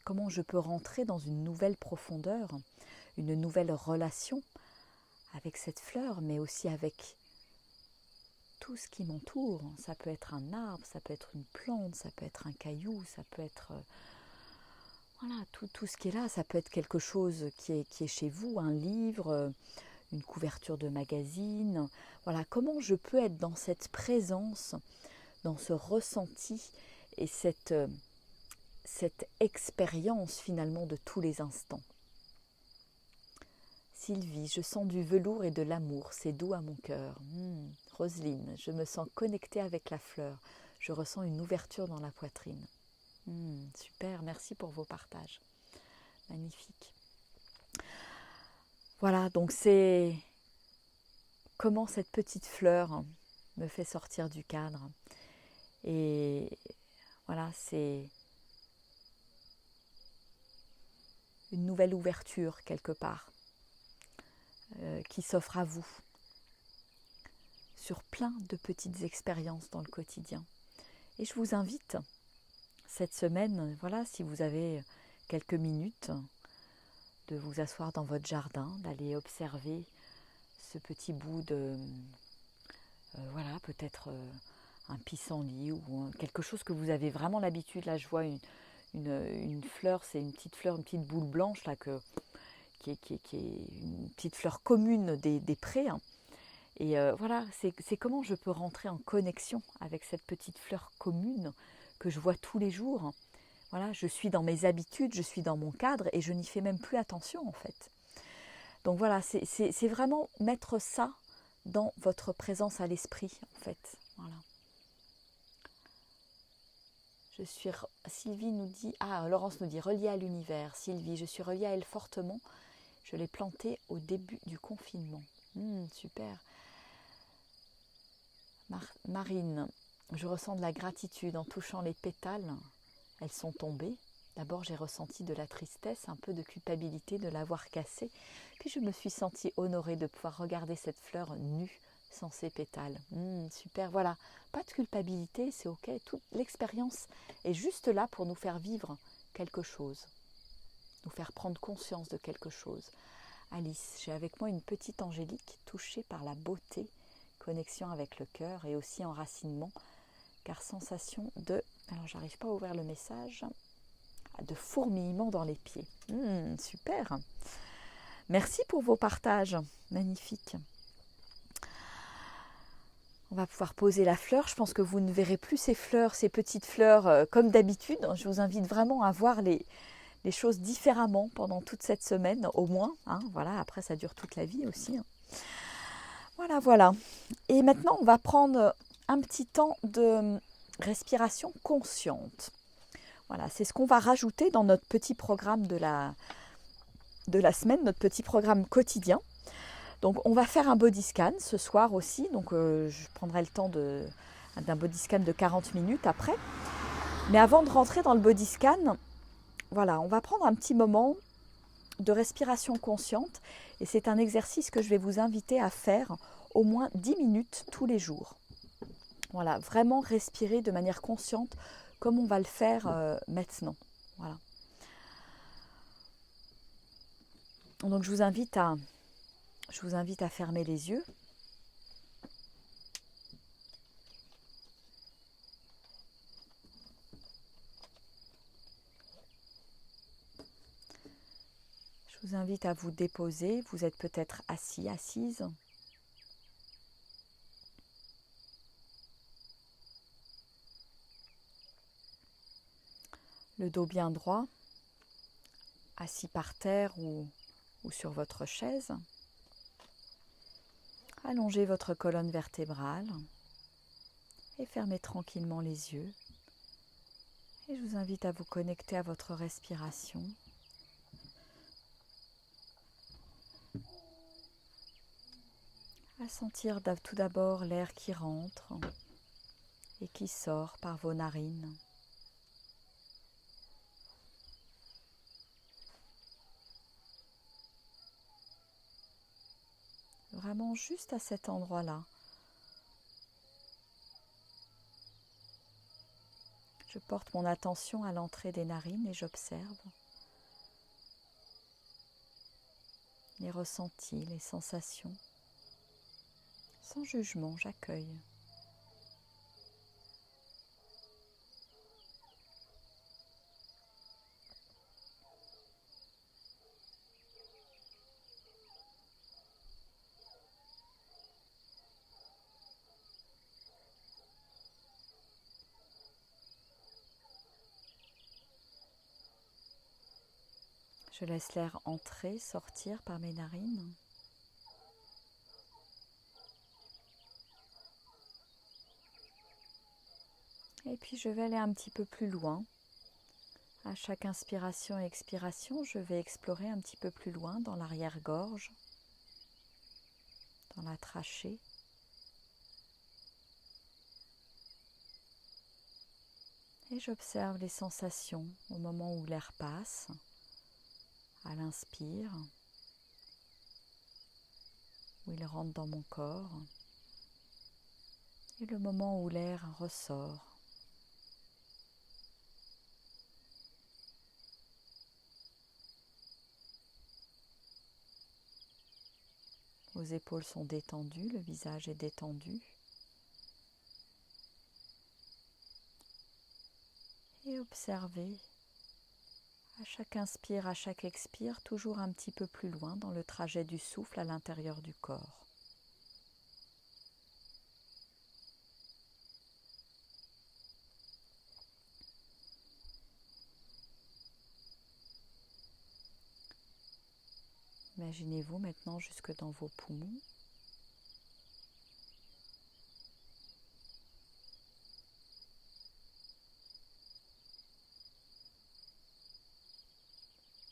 [SPEAKER 1] Comment je peux rentrer dans une nouvelle profondeur, une nouvelle relation avec cette fleur, mais aussi avec tout ce qui m'entoure. Ça peut être un arbre, ça peut être une plante, ça peut être un caillou, ça peut être voilà, tout ce qui est là. Ça peut être quelque chose qui est chez vous, un livre, une couverture de magazine. Voilà, comment je peux être dans cette présence, dans ce ressenti et cette expérience finalement de tous les instants. Sylvie, je sens du velours et de l'amour, c'est doux à mon cœur. Roselyne, je me sens connectée avec la fleur, je ressens une ouverture dans la poitrine. Super, merci pour vos partages. Magnifique. Voilà, donc c'est comment cette petite fleur me fait sortir du cadre. Et voilà, c'est une nouvelle ouverture quelque part qui s'offre à vous sur plein de petites expériences dans le quotidien. Et je vous invite cette semaine, voilà, si vous avez quelques minutes, de vous asseoir dans votre jardin, d'aller observer ce petit bout de, voilà, peut-être un pissenlit ou quelque chose que vous avez vraiment l'habitude. Là, je vois une fleur, c'est une petite fleur, une petite boule blanche là, qui est une petite fleur commune des prés. Hein. Et voilà, c'est comment je peux rentrer en connexion avec cette petite fleur commune que je vois tous les jours. Voilà, je suis dans mes habitudes, je suis dans mon cadre et je n'y fais même plus attention en fait. Donc voilà, c'est vraiment mettre ça dans votre présence à l'esprit en fait. Voilà. Sylvie nous dit, Laurence nous dit, reliée à l'univers. Sylvie, je suis reliée à elle fortement. Je l'ai plantée au début du confinement. Super. Marine, je ressens de la gratitude en touchant les pétales. Elles sont tombées. D'abord, j'ai ressenti de la tristesse, un peu de culpabilité de l'avoir cassée. Puis je me suis sentie honorée de pouvoir regarder cette fleur nue, sans ses pétales. Super, voilà. Pas de culpabilité, c'est ok. Toute l'expérience est juste là pour nous faire vivre quelque chose, nous faire prendre conscience de quelque chose. Alice, j'ai avec moi une petite angélique touchée par la beauté, connexion avec le cœur et aussi enracinement, car sensation de Alors, j'arrive pas à ouvrir le message. De fourmillement dans les pieds. Super. Merci pour vos partages. Magnifique. On va pouvoir poser la fleur. Je pense que vous ne verrez plus ces fleurs, ces petites fleurs comme d'habitude. Je vous invite vraiment à voir les choses différemment pendant toute cette semaine, au moins. Hein. Voilà, après, ça dure toute la vie aussi. Hein. Voilà, voilà. Et maintenant, on va prendre un petit temps de respiration consciente. Voilà, c'est ce qu'on va rajouter dans notre petit programme de la semaine, notre petit programme quotidien. Donc, on va faire un body scan ce soir aussi. Donc, je prendrai le temps d'un body scan de 40 minutes après. Mais avant de rentrer dans le body scan, voilà, on va prendre un petit moment de respiration consciente. Et c'est un exercice que je vais vous inviter à faire au moins 10 minutes tous les jours. Voilà, vraiment respirer de manière consciente comme on va le faire maintenant. Voilà. Donc, je vous invite à fermer les yeux. Je vous invite à vous déposer. Vous êtes peut-être assis, assise. Le dos bien droit, assis par terre ou sur votre chaise. Allongez votre colonne vertébrale et fermez tranquillement les yeux. Et je vous invite à vous connecter à votre respiration. À sentir tout d'abord l'air qui rentre et qui sort par vos narines. Vraiment juste à cet endroit-là. Je porte mon attention à l'entrée des narines et j'observe les ressentis, les sensations. Sans jugement, j'accueille. Je laisse l'air entrer, sortir par mes narines. Et puis je vais aller un petit peu plus loin. À chaque inspiration et expiration, je vais explorer un petit peu plus loin dans l'arrière-gorge, dans la trachée. Et j'observe les sensations au moment où l'air passe, à l'inspire, où il rentre dans mon corps, et le moment où l'air ressort. Vos épaules sont détendues, le visage est détendu. Et observez à chaque inspire, à chaque expire, toujours un petit peu plus loin dans le trajet du souffle à l'intérieur du corps. Imaginez-vous maintenant jusque dans vos poumons.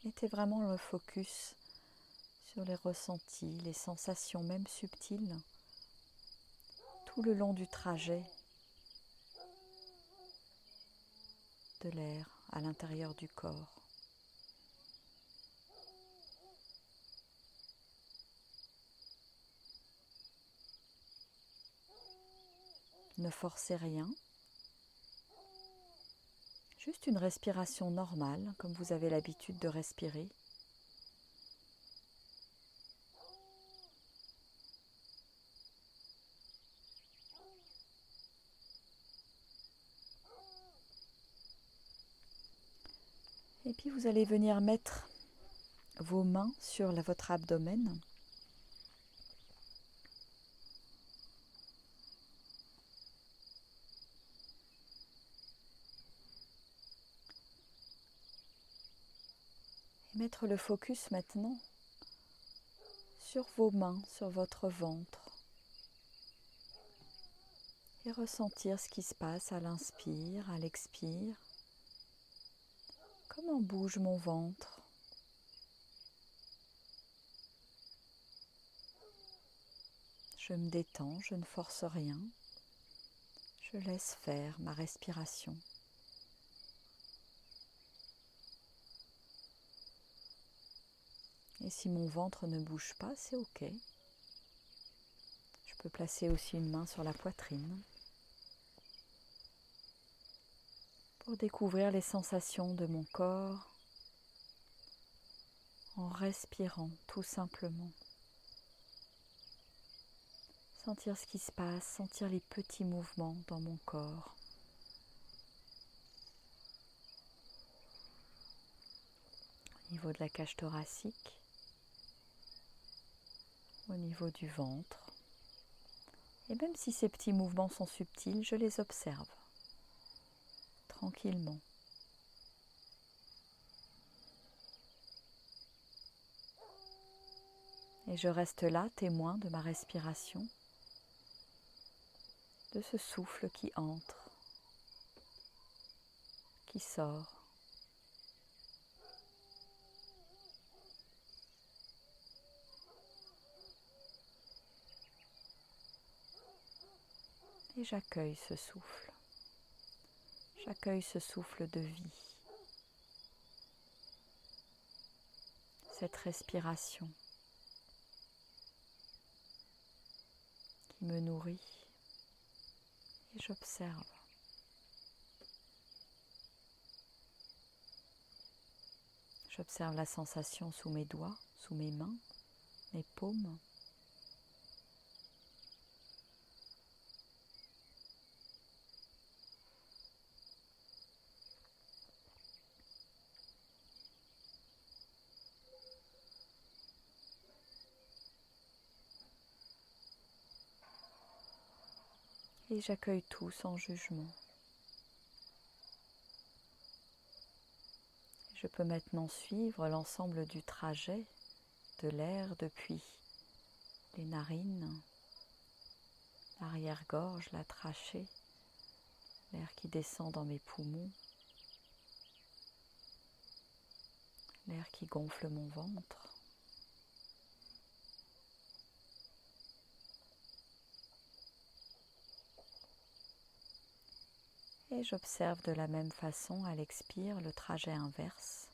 [SPEAKER 1] Mettez vraiment le focus sur les ressentis, les sensations même subtiles, tout le long du trajet de l'air à l'intérieur du corps. Ne forcez rien, juste une respiration normale, comme vous avez l'habitude de respirer. Et puis vous allez venir mettre vos mains sur votre abdomen. Et mettre le focus maintenant sur vos mains, sur votre ventre. Et ressentir ce qui se passe à l'inspire, à l'expire. Comment bouge mon ventre? Je me détends, je ne force rien. Je laisse faire ma respiration. Et si mon ventre ne bouge pas, c'est ok. Je peux placer aussi une main sur la poitrine pour découvrir les sensations de mon corps en respirant tout simplement. Sentir ce qui se passe, sentir les petits mouvements dans mon corps. Au niveau de la cage thoracique, au niveau du ventre. Et même si ces petits mouvements sont subtils, je les observe tranquillement. Et je reste là, témoin de ma respiration, de ce souffle qui entre, qui sort. Et j'accueille ce souffle. J'accueille ce souffle de vie. Cette respiration qui me nourrit. Et j'observe. J'observe la sensation sous mes doigts, sous mes mains, mes paumes. Et j'accueille tout sans jugement. Je peux maintenant suivre l'ensemble du trajet de l'air depuis les narines, l'arrière-gorge, la trachée, l'air qui descend dans mes poumons, l'air qui gonfle mon ventre. Et j'observe de la même façon à l'expire le trajet inverse.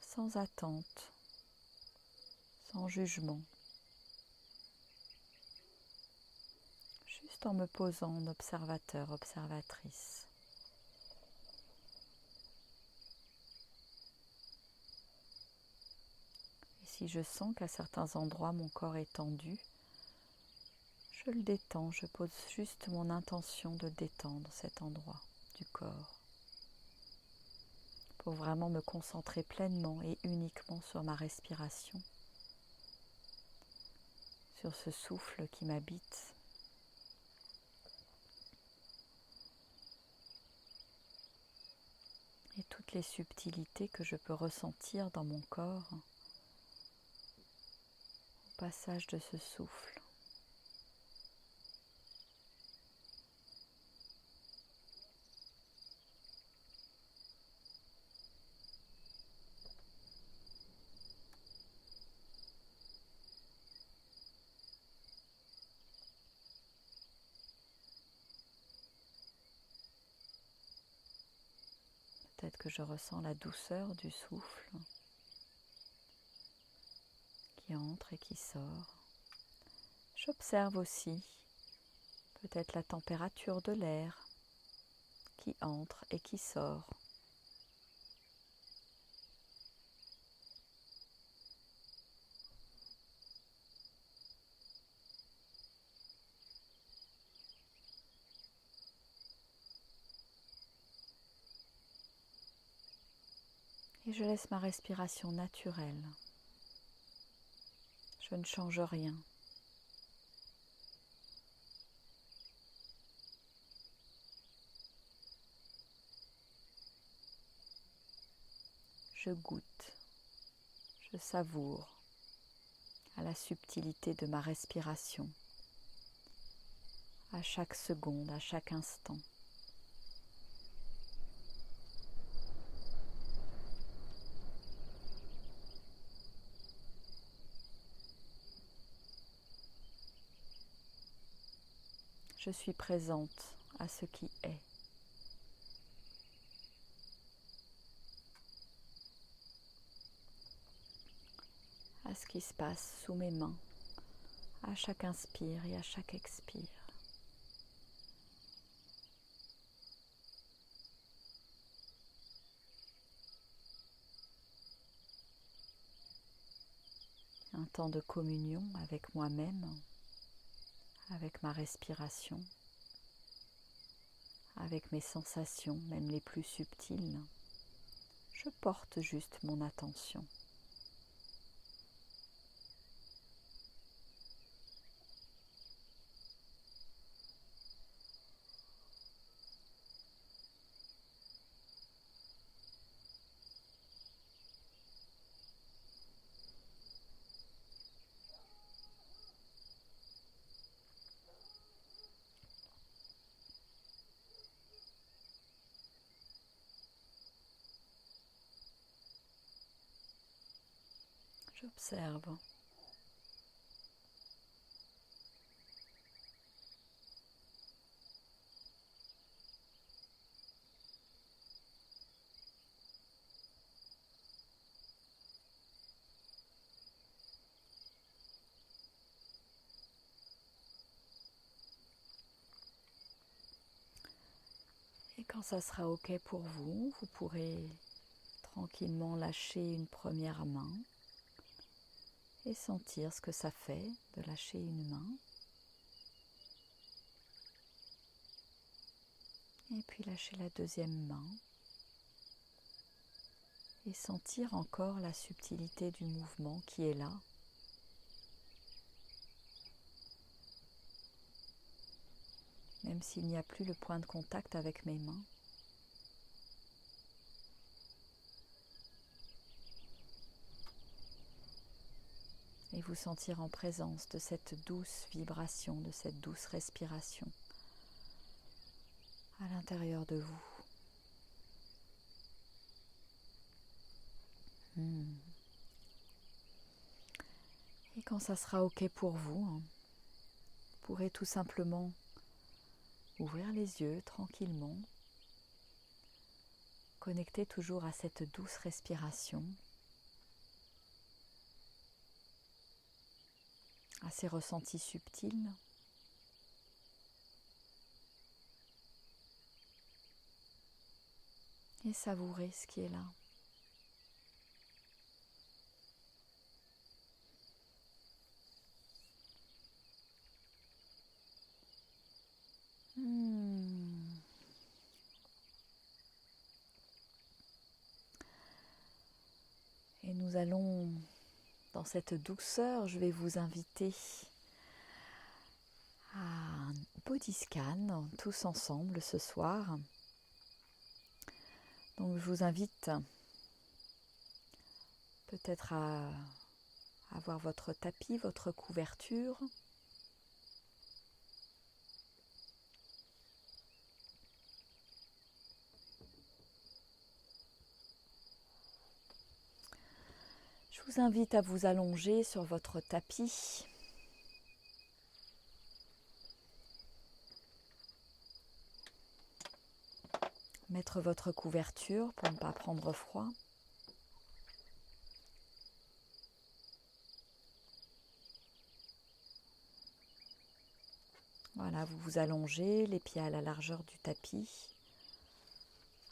[SPEAKER 1] Sans attente, sans jugement. Juste en me posant en observateur, observatrice. Et si je sens qu'à certains endroits mon corps est tendu, je le détends, je pose juste mon intention de détendre cet endroit du corps pour vraiment me concentrer pleinement et uniquement sur ma respiration, sur ce souffle qui m'habite. Et toutes les subtilités que je peux ressentir dans mon corps au passage de ce souffle. Peut-être que je ressens la douceur du souffle qui entre et qui sort. J'observe aussi peut-être la température de l'air qui entre et qui sort. Et je laisse ma respiration naturelle. Je ne change rien. Je goûte, je savoure à la subtilité de ma respiration, à chaque seconde, à chaque instant. Je suis présente à ce qui est. À ce qui se passe sous mes mains, à chaque inspire et à chaque expire. Un temps de communion avec moi-même, avec ma respiration, avec mes sensations, même les plus subtiles. Je porte juste mon attention. J'observe. Et quand ça sera OK pour vous, vous pourrez tranquillement lâcher une première main et sentir ce que ça fait de lâcher une main. Et puis lâcher la deuxième main et sentir encore la subtilité du mouvement qui est là. Même s'il n'y a plus le point de contact avec mes mains. Et vous sentir en présence de cette douce vibration, de cette douce respiration à l'intérieur de vous. Et quand ça sera OK pour vous, vous pourrez tout simplement ouvrir les yeux tranquillement, connecter toujours à cette douce respiration, à ces ressentis subtils. Et savourer ce qui est là. Et nous allons, dans cette douceur, je vais vous inviter à un body scan, tous ensemble ce soir. Donc je vous invite peut-être à avoir votre tapis, votre couverture. Je vous invite à vous allonger sur votre tapis. Mettre votre couverture pour ne pas prendre froid. Voilà, vous vous allongez, les pieds à la largeur du tapis,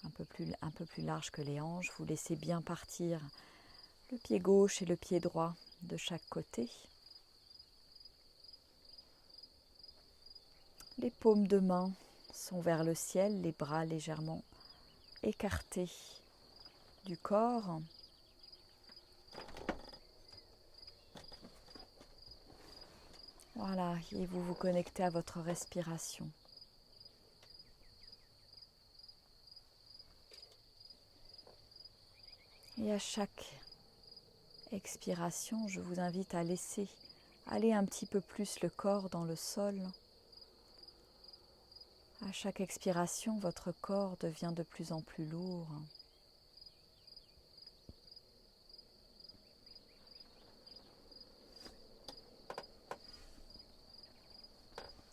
[SPEAKER 1] un peu plus large que les hanches. Vous laissez bien partir le pied gauche et le pied droit de chaque côté. Les paumes de main sont vers le ciel, les bras légèrement écartés du corps. Voilà, et vous vous connectez à votre respiration. Et à chaque expiration, je vous invite à laisser aller un petit peu plus le corps dans le sol. À chaque expiration, votre corps devient de plus en plus lourd.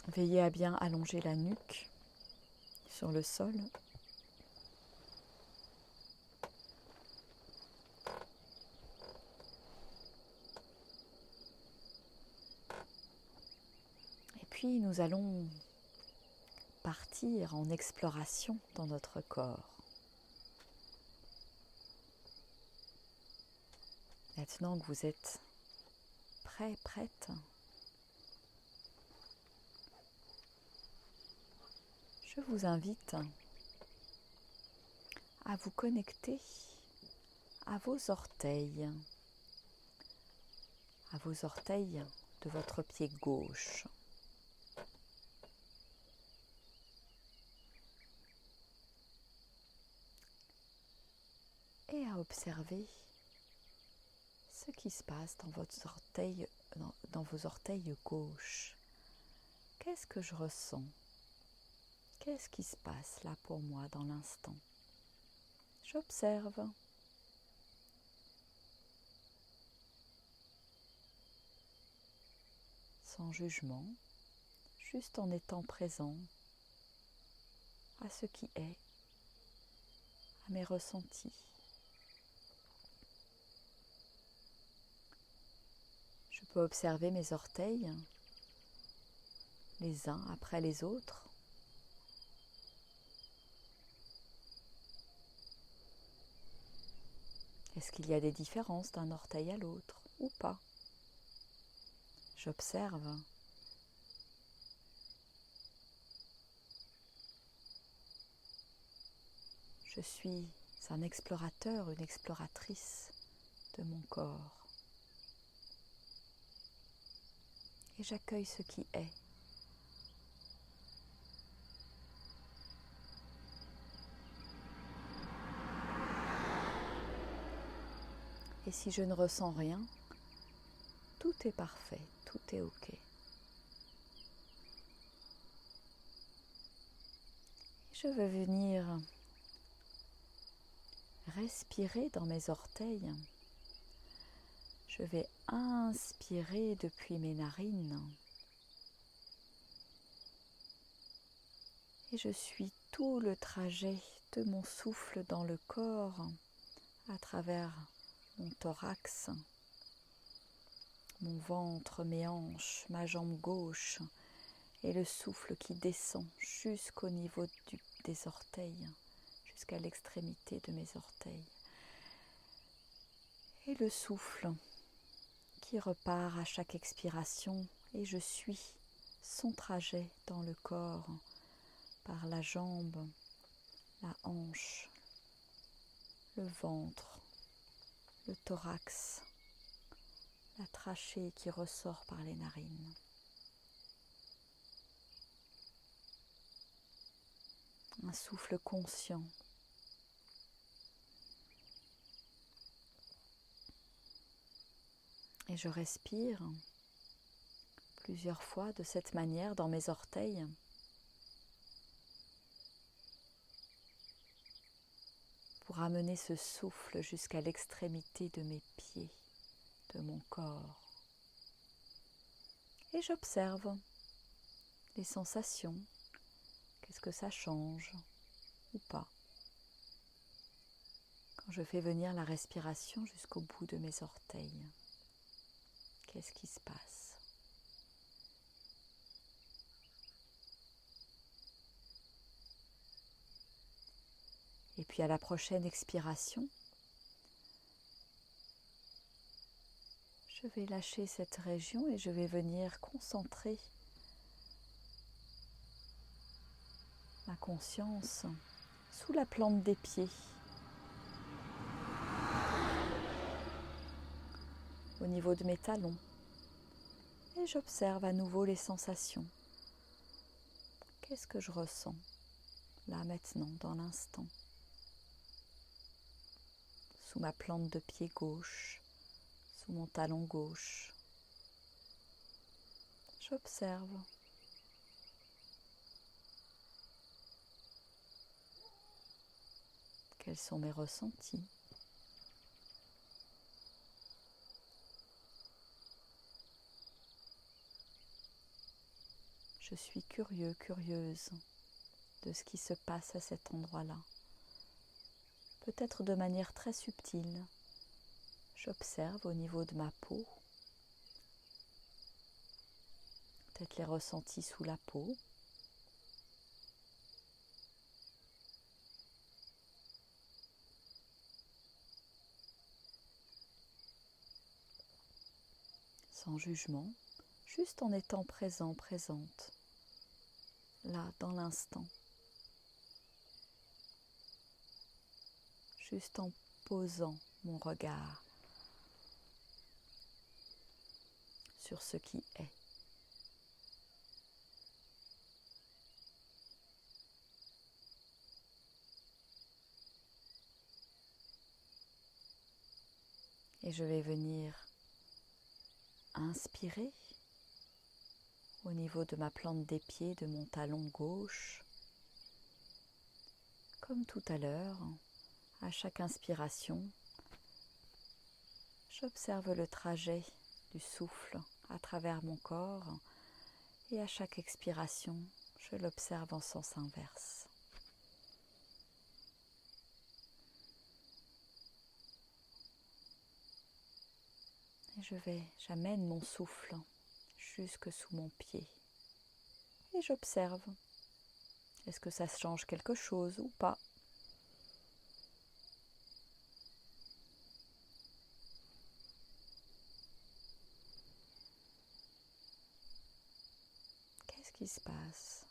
[SPEAKER 1] Veillez à bien allonger la nuque sur le sol. Et puis nous allons partir en exploration dans notre corps. Maintenant que vous êtes prêt, prête, je vous invite à vous connecter à vos orteils de votre pied gauche. Et à observer ce qui se passe dans vos orteils gauche. Qu'est-ce que je ressens? Qu'est-ce qui se passe là pour moi dans l'instant? J'observe. Sans jugement, juste en étant présent à ce qui est, à mes ressentis. Je peux observer mes orteils, les uns après les autres. Est-ce qu'il y a des différences d'un orteil à l'autre ou pas? J'observe. Je suis un explorateur, une exploratrice de mon corps. Et j'accueille ce qui est. Et si je ne ressens rien, tout est parfait, tout est OK. Je vais venir respirer dans mes orteils. Je vais inspirer depuis mes narines. Et je suis tout le trajet de mon souffle dans le corps, à travers mon thorax, mon ventre, mes hanches, ma jambe gauche, et le souffle qui descend jusqu'au niveau des orteils, jusqu'à l'extrémité de mes orteils. Et le souffle qui repart à chaque expiration, et je suis son trajet dans le corps, par la jambe, la hanche, le ventre, le thorax, la trachée qui ressort par les narines. Un souffle conscient. Et je respire plusieurs fois de cette manière dans mes orteils. Pour amener ce souffle jusqu'à l'extrémité de mes pieds, de mon corps. Et j'observe les sensations. Qu'est-ce que ça change ou pas? Quand je fais venir la respiration jusqu'au bout de mes orteils, qu'est-ce qui se passe? Et puis à la prochaine expiration, je vais lâcher cette région et je vais venir concentrer ma conscience sous la plante des pieds. au niveau de mes talons. Et j'observe à nouveau les sensations. Qu'est-ce que je ressens là maintenant, dans l'instant? Sous ma plante de pied gauche, sous mon talon gauche. J'observe. Quels sont mes ressentis? Je suis curieux, curieuse de ce qui se passe à cet endroit-là. Peut-être de manière très subtile. J'observe au niveau de ma peau, peut-être les ressentis sous la peau. Sans jugement, juste en étant présent, présente, là, dans l'instant. Juste en posant mon regard sur ce qui est. Et je vais venir inspirer au niveau de ma plante des pieds, de mon talon gauche. Comme tout à l'heure, à chaque inspiration, j'observe le trajet du souffle à travers mon corps et à chaque expiration, je l'observe en sens inverse. Et j'amène mon souffle jusque sous mon pied et j'observe. Est-ce que ça change quelque chose ou pas? Qu'est-ce qui se passe?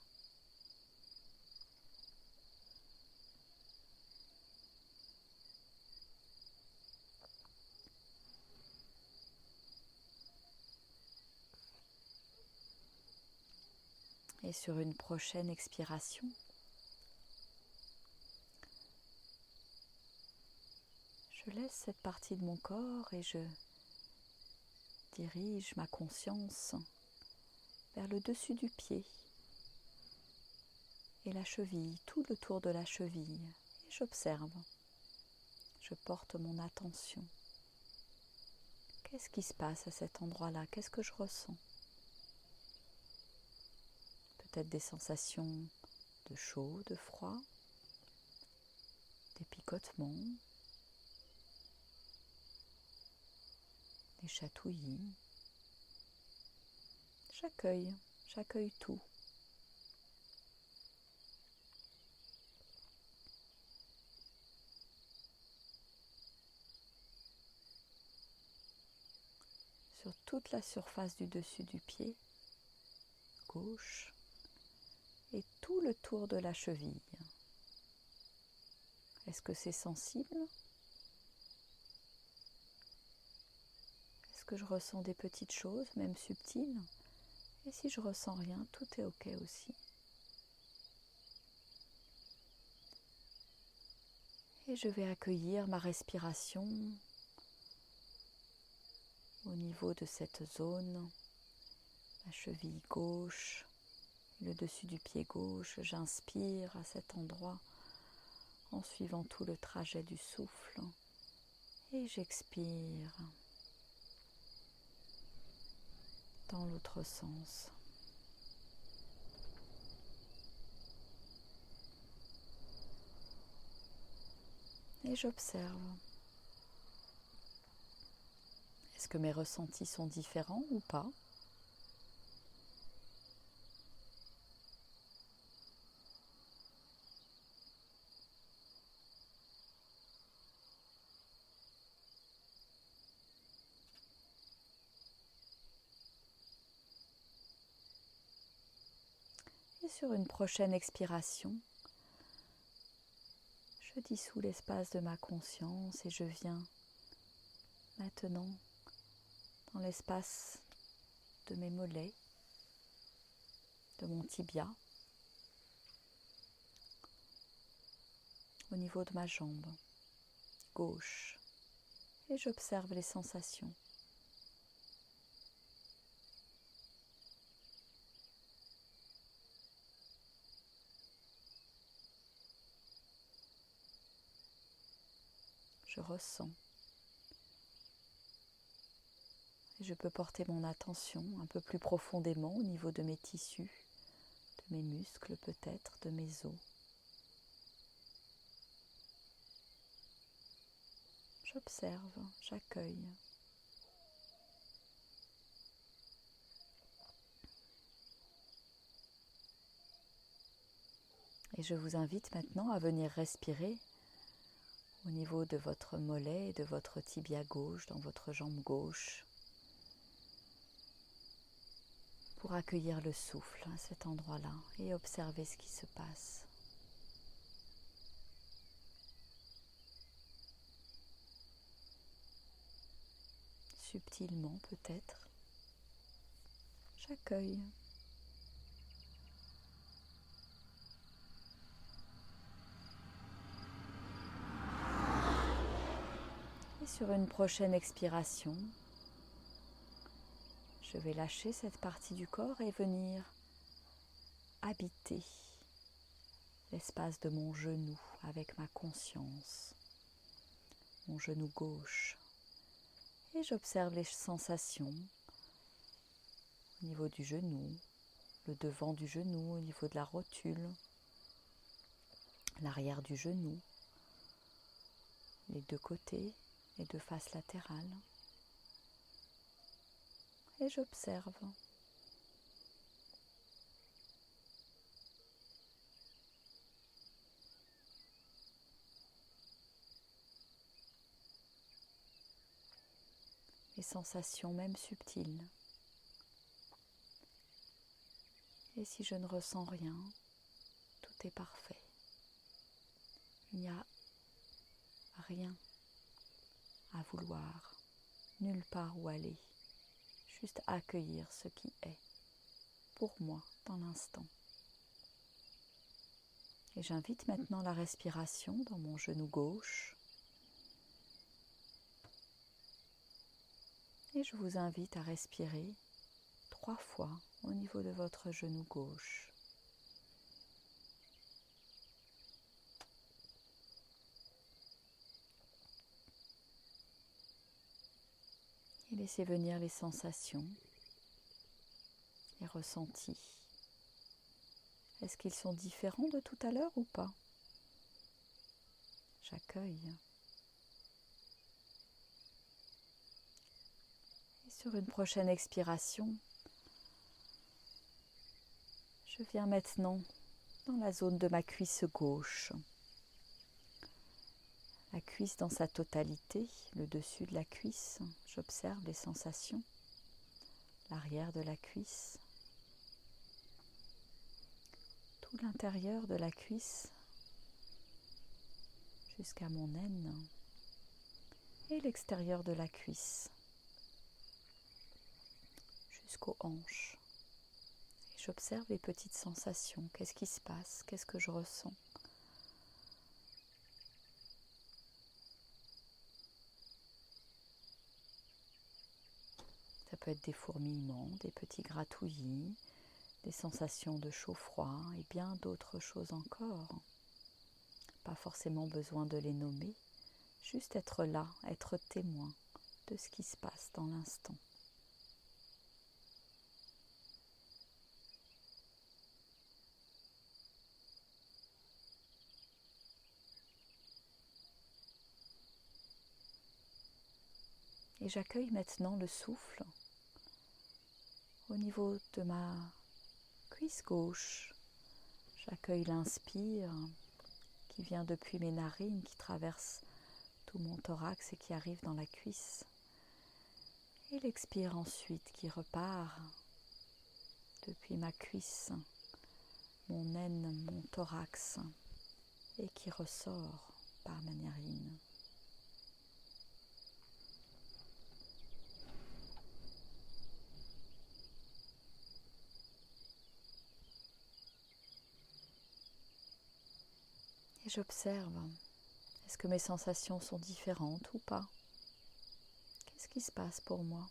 [SPEAKER 1] Et sur une prochaine expiration, je laisse cette partie de mon corps et je dirige ma conscience vers le dessus du pied et la cheville, tout le tour de la cheville. Et j'observe, je porte mon attention. Qu'est-ce qui se passe à cet endroit-là? Qu'est-ce que je ressens? Peut-être des sensations de chaud, de froid, des picotements, des chatouillis. J'accueille tout. Sur toute la surface du dessus du pied gauche et tout le tour de la cheville. Est-ce que c'est sensible? Est-ce que je ressens des petites choses, même subtiles? Et si je ressens rien, tout est ok aussi. Et je vais accueillir ma respiration au niveau de cette zone, la cheville gauche, le dessus du pied gauche. J'inspire à cet endroit en suivant tout le trajet du souffle et j'expire dans l'autre sens. Et j'observe. Est-ce que mes ressentis sont différents ou pas? Et sur une prochaine expiration, je dissous l'espace de ma conscience et je viens maintenant dans l'espace de mes mollets, de mon tibia, au niveau de ma jambe gauche, et j'observe les sensations. Je ressens. Et je peux porter mon attention un peu plus profondément au niveau de mes tissus, de mes muscles peut-être, de mes os. J'observe, j'accueille. Et je vous invite maintenant à venir respirer au niveau de votre mollet et de votre tibia gauche, dans votre jambe gauche, pour accueillir le souffle à cet endroit-là et observer ce qui se passe. Subtilement peut-être, j'accueille. Et sur une prochaine expiration, je vais lâcher cette partie du corps et venir habiter l'espace de mon genou avec ma conscience, mon genou gauche. Et j'observe les sensations au niveau du genou, le devant du genou, au niveau de la rotule, l'arrière du genou, les deux côtés, les deux faces latérales. Et j'observe. Les sensations même subtiles. Et si je ne ressens rien, tout est parfait. Il n'y a rien à vouloir, nulle part où aller, juste accueillir ce qui est, pour moi, dans l'instant. Et j'invite maintenant la respiration dans mon genou gauche. Et je vous invite à respirer 3 fois au niveau de votre genou gauche. Et laissez venir les sensations, les ressentis. Est-ce qu'ils sont différents de tout à l'heure ou pas? J'accueille. Et sur une prochaine expiration, je viens maintenant dans la zone de ma cuisse gauche. La cuisse dans sa totalité, le dessus de la cuisse, j'observe les sensations, l'arrière de la cuisse, tout l'intérieur de la cuisse jusqu'à mon aine et l'extérieur de la cuisse jusqu'aux hanches. Et j'observe les petites sensations, qu'est-ce qui se passe, qu'est-ce que je ressens. Ça peut être des fourmillements, des petits gratouillis, des sensations de chaud-froid et bien d'autres choses encore. Pas forcément besoin de les nommer, juste être là, être témoin de ce qui se passe dans l'instant. Et j'accueille maintenant le souffle au niveau de ma cuisse gauche. J'accueille l'inspire qui vient depuis mes narines, qui traverse tout mon thorax et qui arrive dans la cuisse. Et l'expire ensuite qui repart depuis ma cuisse, mon aine, mon thorax et qui ressort par ma narine. Et j'observe, est-ce que mes sensations sont différentes ou pas? Qu'est-ce qui se passe pour moi?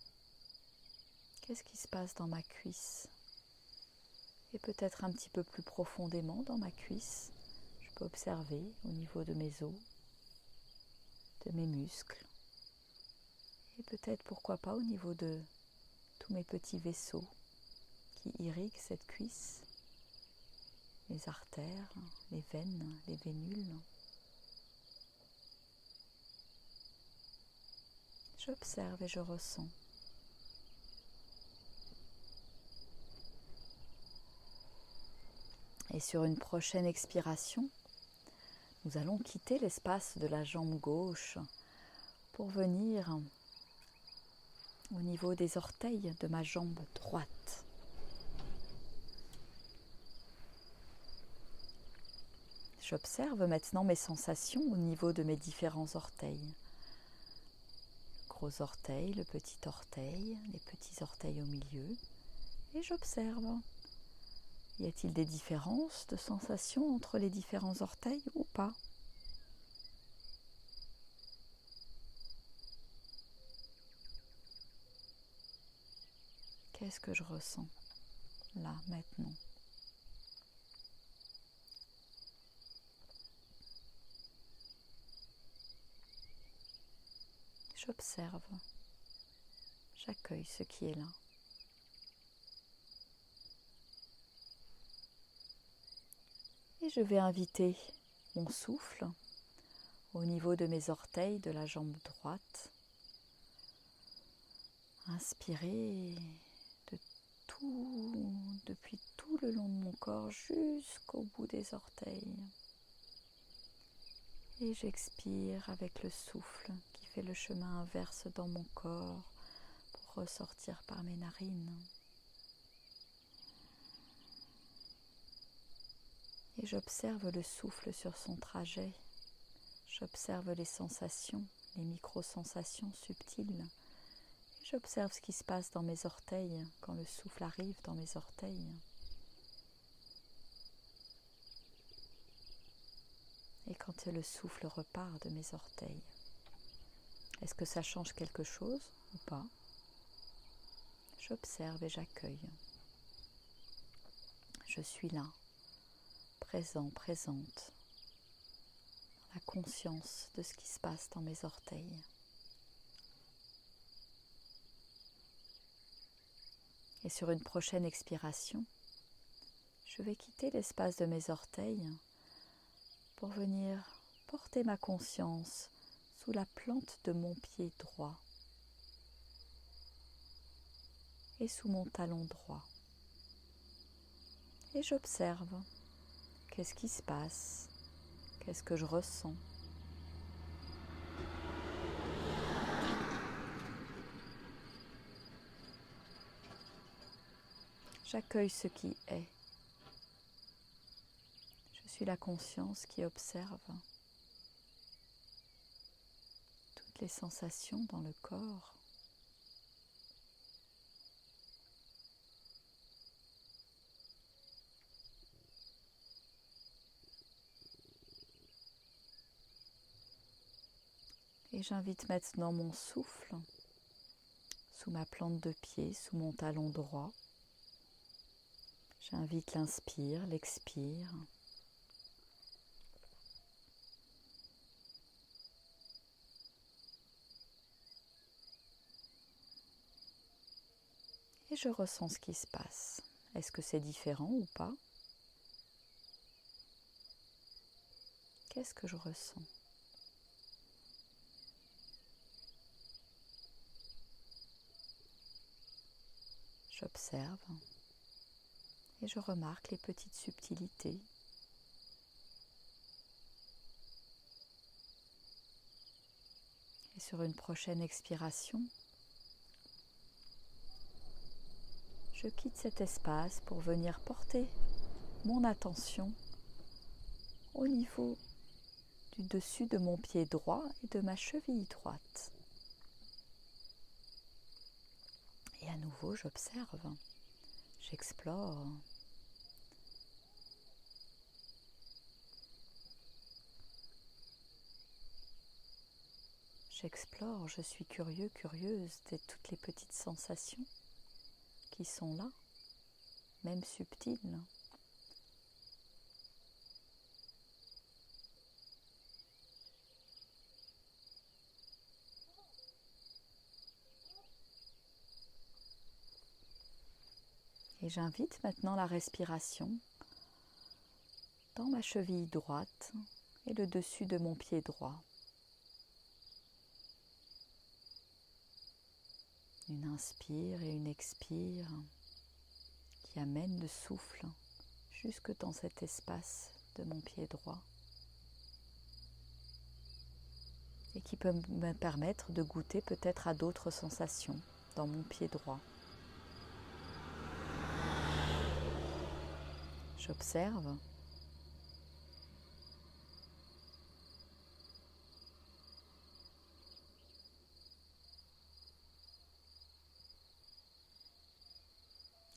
[SPEAKER 1] Qu'est-ce qui se passe dans ma cuisse? Et peut-être un petit peu plus profondément dans ma cuisse, je peux observer au niveau de mes os, de mes muscles, et peut-être pourquoi pas au niveau de tous mes petits vaisseaux qui irriguent cette cuisse, les artères, les veines, les vénules. J'observe et je ressens. Et sur une prochaine expiration, nous allons quitter l'espace de la jambe gauche pour venir au niveau des orteils de ma jambe droite. J'observe maintenant mes sensations au niveau de mes différents orteils. Le gros orteil, le petit orteil, les petits orteils au milieu. Et j'observe. Y a-t-il des différences de sensations entre les différents orteils ou pas? Qu'est-ce que je ressens là, maintenant? J'observe. J'accueille ce qui est là. Et je vais inviter mon souffle au niveau de mes orteils de la jambe droite. Inspirez depuis tout le long de mon corps jusqu'au bout des orteils. Et j'expire avec le souffle qui fait le chemin inverse dans mon corps pour ressortir par mes narines. Et j'observe le souffle sur son trajet. J'observe les sensations, les micro-sensations subtiles. Et j'observe ce qui se passe dans mes orteils quand le souffle arrive dans mes orteils. Et quand le souffle repart de mes orteils. Est-ce que ça change quelque chose ou pas? J'observe et j'accueille. Je suis là, présent, présente, dans la conscience de ce qui se passe dans mes orteils. Et sur une prochaine expiration, je vais quitter l'espace de mes orteils pour venir porter ma conscience sous la plante de mon pied droit et sous mon talon droit. Et j'observe. Qu'est-ce qui se passe? Qu'est-ce que je ressens? J'accueille ce qui est. Je suis la conscience qui observe toutes les sensations dans le corps. Et j'invite maintenant mon souffle sous ma plante de pied, sous mon talon droit. J'invite l'inspire, l'expire. Et je ressens ce qui se passe. Est-ce que c'est différent ou pas? Qu'est-ce que je ressens? J'observe et je remarque les petites subtilités. Et sur une prochaine expiration, je quitte cet espace pour venir porter mon attention au niveau du dessus de mon pied droit et de ma cheville droite. Et à nouveau, j'observe, j'explore. J'explore, je suis curieux, curieuse de toutes les petites sensations qui sont là, même subtiles. Et j'invite maintenant la respiration dans ma cheville droite et le dessus de mon pied droit. Une inspire et une expire qui amène le souffle jusque dans cet espace de mon pied droit et qui peut me permettre de goûter peut-être à d'autres sensations dans mon pied droit. J'observe.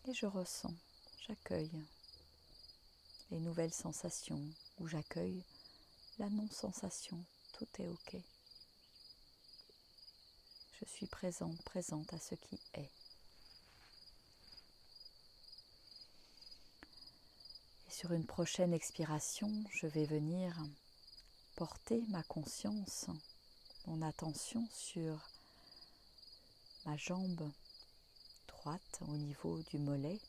[SPEAKER 1] Et je ressens, j'accueille les nouvelles sensations ou j'accueille la non-sensation. Tout est OK. Je suis présente, présente à ce qui est. Et sur une prochaine expiration, je vais venir porter ma conscience, mon attention sur ma jambe droite au niveau du mollet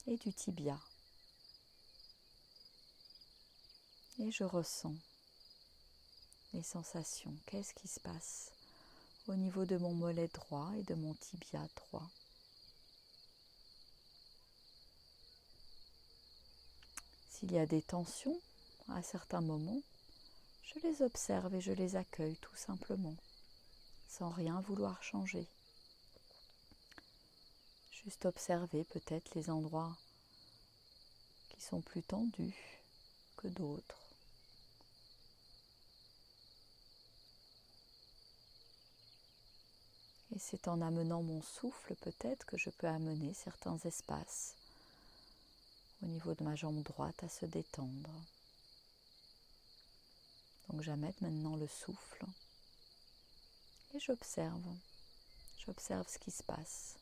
[SPEAKER 1] et du tibia. Et je ressens les sensations. Qu'est-ce qui se passe au niveau de mon mollet droit et de mon tibia droit? S'il y a des tensions à certains moments, je les observe et je les accueille tout simplement, sans rien vouloir changer. Juste observer peut-être les endroits qui sont plus tendus que d'autres. Et c'est en amenant mon souffle peut-être que je peux amener certains espaces au niveau de ma jambe droite à se détendre. Donc j'amène maintenant le souffle et j'observe ce qui se passe.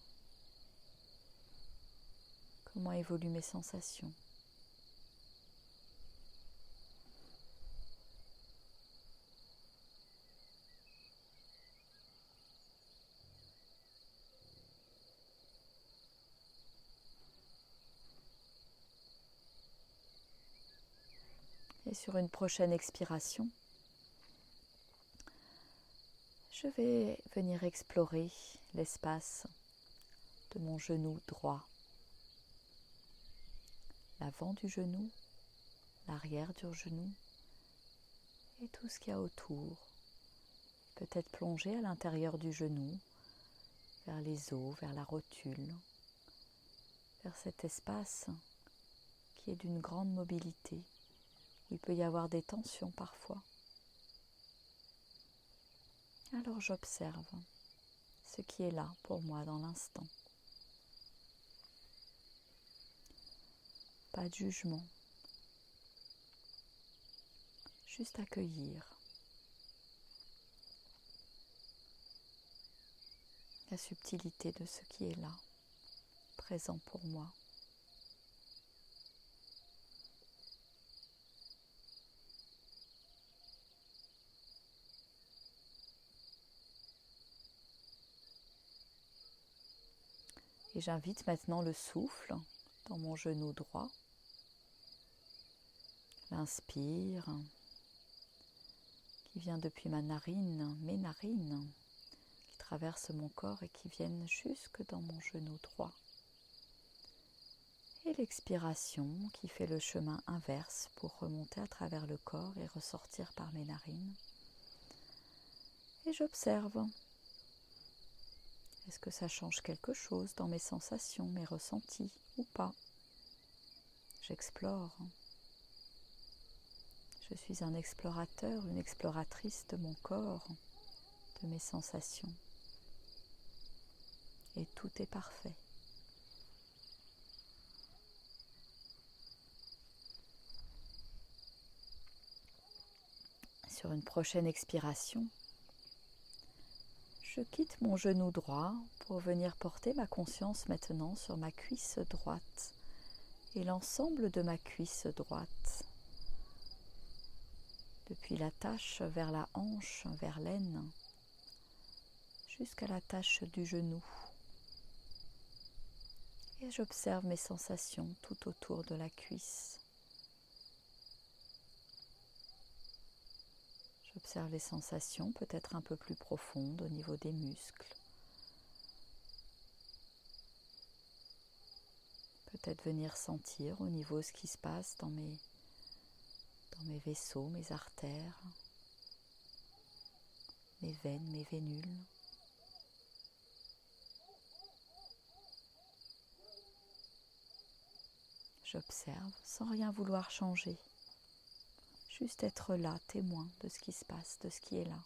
[SPEAKER 1] Comment évoluent mes sensations. Et sur une prochaine expiration, je vais venir explorer l'espace de mon genou droit. L'avant du genou, l'arrière du genou et tout ce qu'il y a autour. Peut-être plonger à l'intérieur du genou, vers les os, vers la rotule, vers cet espace qui est d'une grande mobilité, où il peut y avoir des tensions parfois. Alors j'observe ce qui est là pour moi dans l'instant. Pas de jugement, juste accueillir la subtilité de ce qui est là, présent pour moi. Et j'invite maintenant le souffle dans mon genou droit. L'inspire qui vient depuis mes narines, qui traversent mon corps et qui viennent jusque dans mon genou droit. Et l'expiration qui fait le chemin inverse pour remonter à travers le corps et ressortir par mes narines. Et j'observe. Est-ce que ça change quelque chose dans mes sensations, mes ressentis ou pas? J'explore. Je suis un explorateur, une exploratrice de mon corps, de mes sensations. Et tout est parfait. Sur une prochaine expiration, Je quitte mon genou droit pour venir porter ma conscience maintenant sur ma cuisse droite et l'ensemble de ma cuisse droite. Depuis la tache vers la hanche, vers l'aine, jusqu'à la tache du genou. Et j'observe mes sensations tout autour de la cuisse. J'observe les sensations peut-être un peu plus profondes au niveau des muscles. Peut-être venir sentir au niveau ce qui se passe dans mes vaisseaux, mes artères, mes veines, mes vénules. J'observe sans rien vouloir changer. Juste être là, témoin de ce qui se passe, de ce qui est là.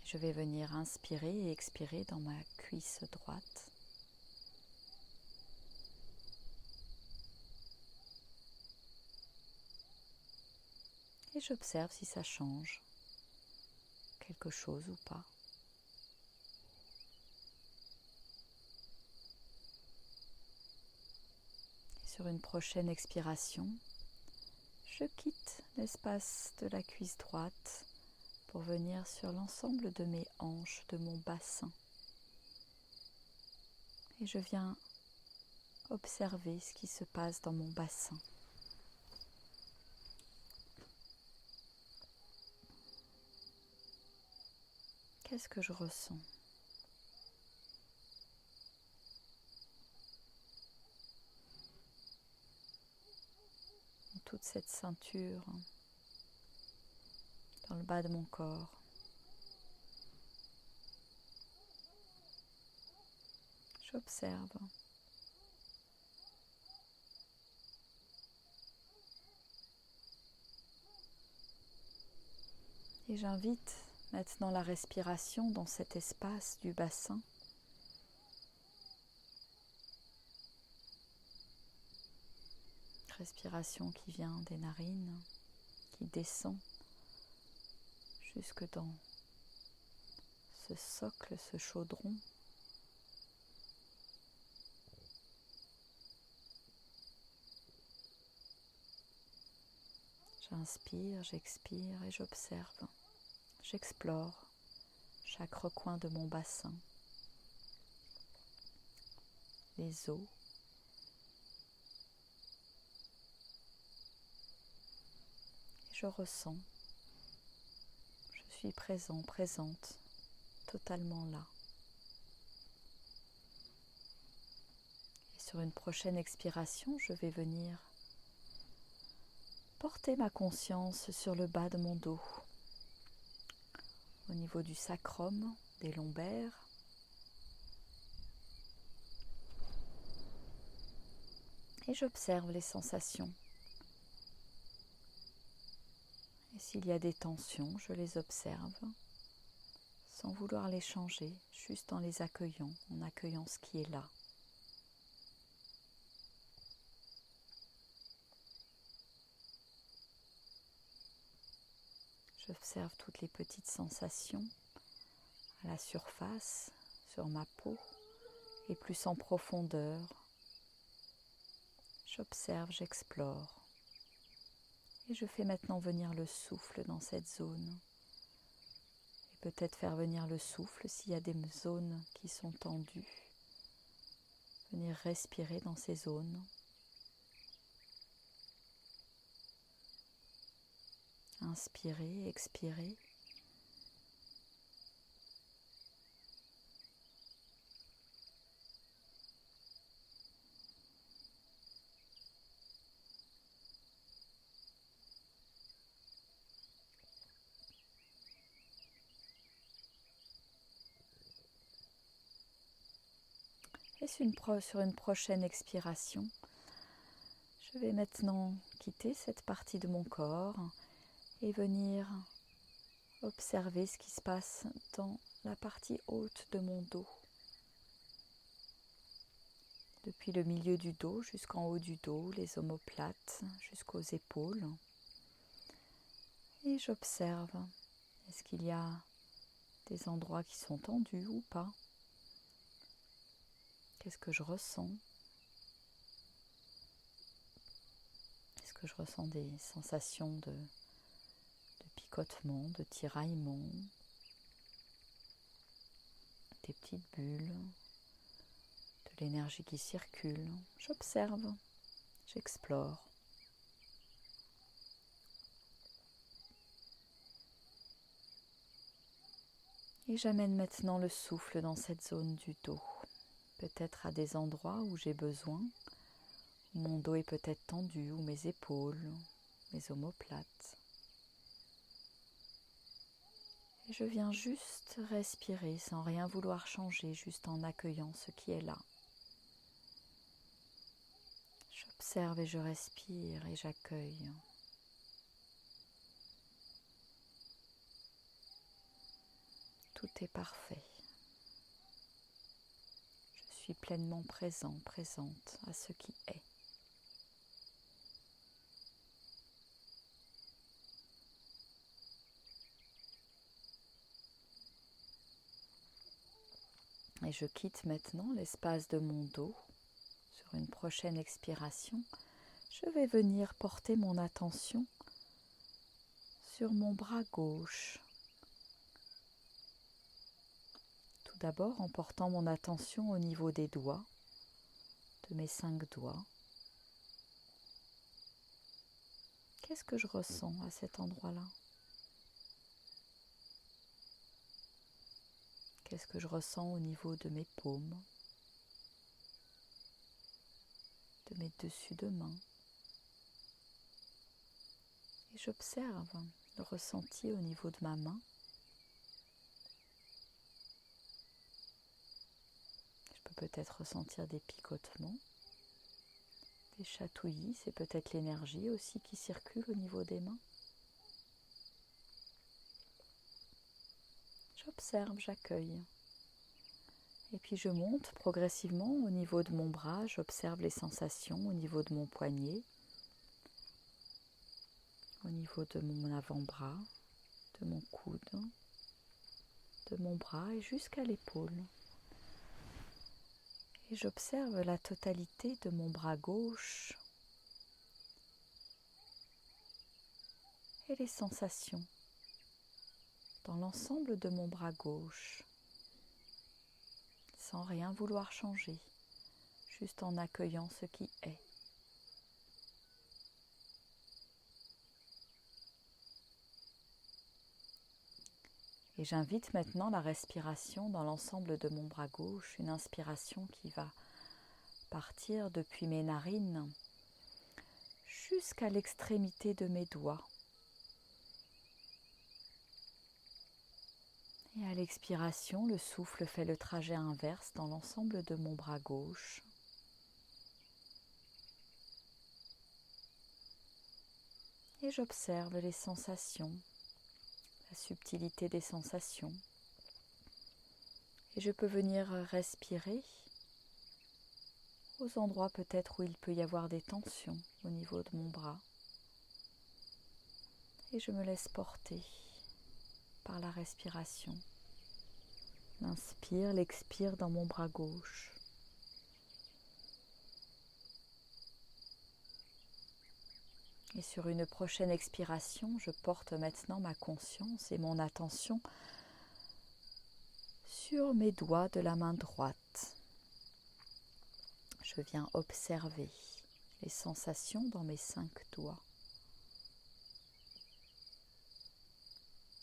[SPEAKER 1] Je vais venir inspirer et expirer dans ma cuisse droite. Et j'observe si ça change quelque chose ou pas. Et sur une prochaine expiration, je quitte l'espace de la cuisse droite pour venir sur l'ensemble de mes hanches, de mon bassin. Et je viens observer ce qui se passe dans mon bassin. Qu'est-ce que je ressens ? Toute cette ceinture dans le bas de mon corps. J'observe. Et j'invite maintenant la respiration dans cet espace du bassin. Respiration qui vient des narines, qui descend jusque dans ce socle, ce chaudron. J'inspire, j'expire et j'observe. J'explore chaque recoin de mon bassin, les os. Et je ressens. Je suis présent, présente, totalement là. Et sur une prochaine expiration, je vais venir porter ma conscience sur le bas de mon dos, au niveau du sacrum, des lombaires. Et j'observe les sensations. Et s'il y a des tensions, je les observe, sans vouloir les changer, juste en les accueillant, en accueillant ce qui est là. J'observe toutes les petites sensations à la surface, sur ma peau, et plus en profondeur. J'observe, j'explore. Et je fais maintenant venir le souffle dans cette zone. Et peut-être faire venir le souffle s'il y a des zones qui sont tendues. Venir respirer dans ces zones. Inspirer, expirer. Et sur une prochaine expiration, je vais maintenant quitter cette partie de mon corps et venir observer ce qui se passe dans la partie haute de mon dos. depuis le milieu du dos jusqu'en haut du dos, les omoplates jusqu'aux épaules. Et j'observe, est-ce qu'il y a des endroits qui sont tendus ou pas? Qu'est-ce que je ressens? Est-ce que je ressens des sensations de picotement, de tiraillement, des petites bulles, de l'énergie qui circule? J'observe, j'explore. Et j'amène maintenant le souffle dans cette zone du dos, peut-être à des endroits où j'ai besoin, où mon dos est peut-être tendu, ou mes épaules, mes omoplates. Et je viens juste respirer sans rien vouloir changer, juste en accueillant ce qui est là. J'observe et je respire et j'accueille. Tout est parfait. Je suis pleinement présent, présente à ce qui est. Et je quitte maintenant l'espace de mon dos. Sur une prochaine expiration, je vais venir porter mon attention sur mon bras gauche. Tout d'abord en portant mon attention au niveau des doigts, de mes 5 doigts. Qu'est-ce que je ressens à cet endroit-là? Qu'est-ce que je ressens au niveau de mes paumes, de mes dessus de main? Et j'observe le ressenti au niveau de ma main. Je peux peut-être ressentir des picotements, des chatouillis, c'est peut-être l'énergie aussi qui circule au niveau des mains. J'observe, j'accueille. Et puis je monte progressivement au niveau de mon bras, j'observe les sensations au niveau de mon poignet, au niveau de mon avant-bras, de mon coude, de mon bras et jusqu'à l'épaule. Et j'observe la totalité de mon bras gauche et les sensations dans l'ensemble de mon bras gauche, sans rien vouloir changer, juste en accueillant ce qui est. Et j'invite maintenant la respiration dans l'ensemble de mon bras gauche, une inspiration qui va partir depuis mes narines jusqu'à l'extrémité de mes doigts. Et à l'expiration, le souffle fait le trajet inverse dans l'ensemble de mon bras gauche. Et j'observe les sensations, la subtilité des sensations. Et je peux venir respirer aux endroits peut-être où il peut y avoir des tensions au niveau de mon bras. Et je me laisse porter par la respiration. L'inspire, l'expire dans mon bras gauche. Et sur une prochaine expiration, je porte maintenant ma conscience et mon attention sur mes doigts de la main droite. Je viens observer les sensations dans mes 5 doigts.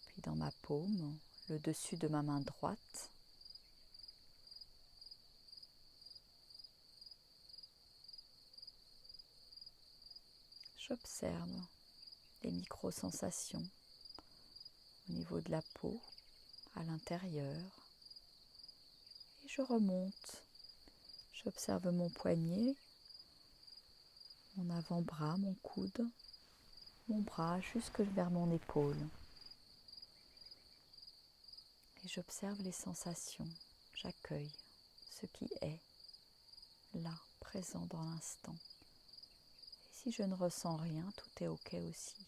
[SPEAKER 1] Puis dans ma paume, le dessus de ma main droite. J'observe les micro-sensations au niveau de la peau, à l'intérieur. Et je remonte. J'observe mon poignet, mon avant-bras, mon coude, mon bras jusque vers mon épaule. Et j'observe les sensations. J'accueille ce qui est là. présent dans l'instant. Et si je ne ressens rien, tout est ok aussi.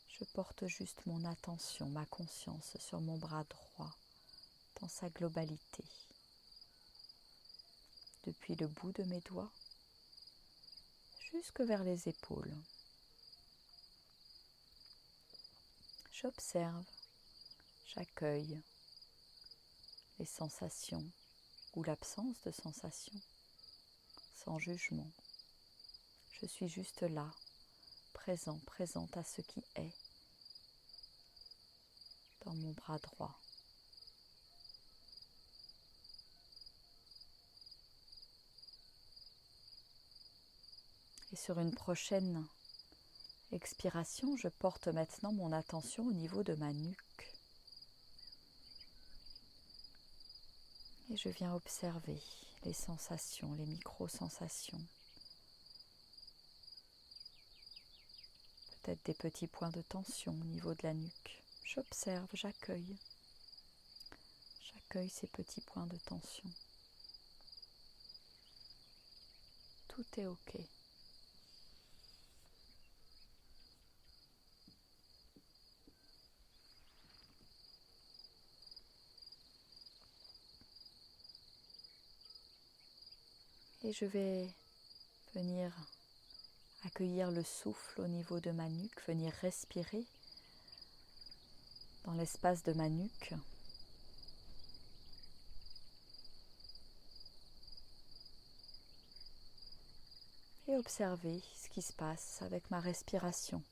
[SPEAKER 1] Je porte juste mon attention, ma conscience sur mon bras droit dans sa globalité. Depuis le bout de mes doigts jusque vers les épaules. J'observe, j'accueille les sensations ou l'absence de sensations, sans jugement. Je suis juste là, présente à ce qui est dans mon bras droit. Et sur une prochaine expiration, je porte maintenant mon attention au niveau de ma nuque. Et je viens observer les sensations, les micro-sensations. Peut-être des petits points de tension au niveau de la nuque. J'observe, j'accueille. J'accueille ces petits points de tension. Tout est ok. Et je vais venir accueillir le souffle au niveau de ma nuque, venir respirer dans l'espace de ma nuque. Et observer ce qui se passe avec ma respiration.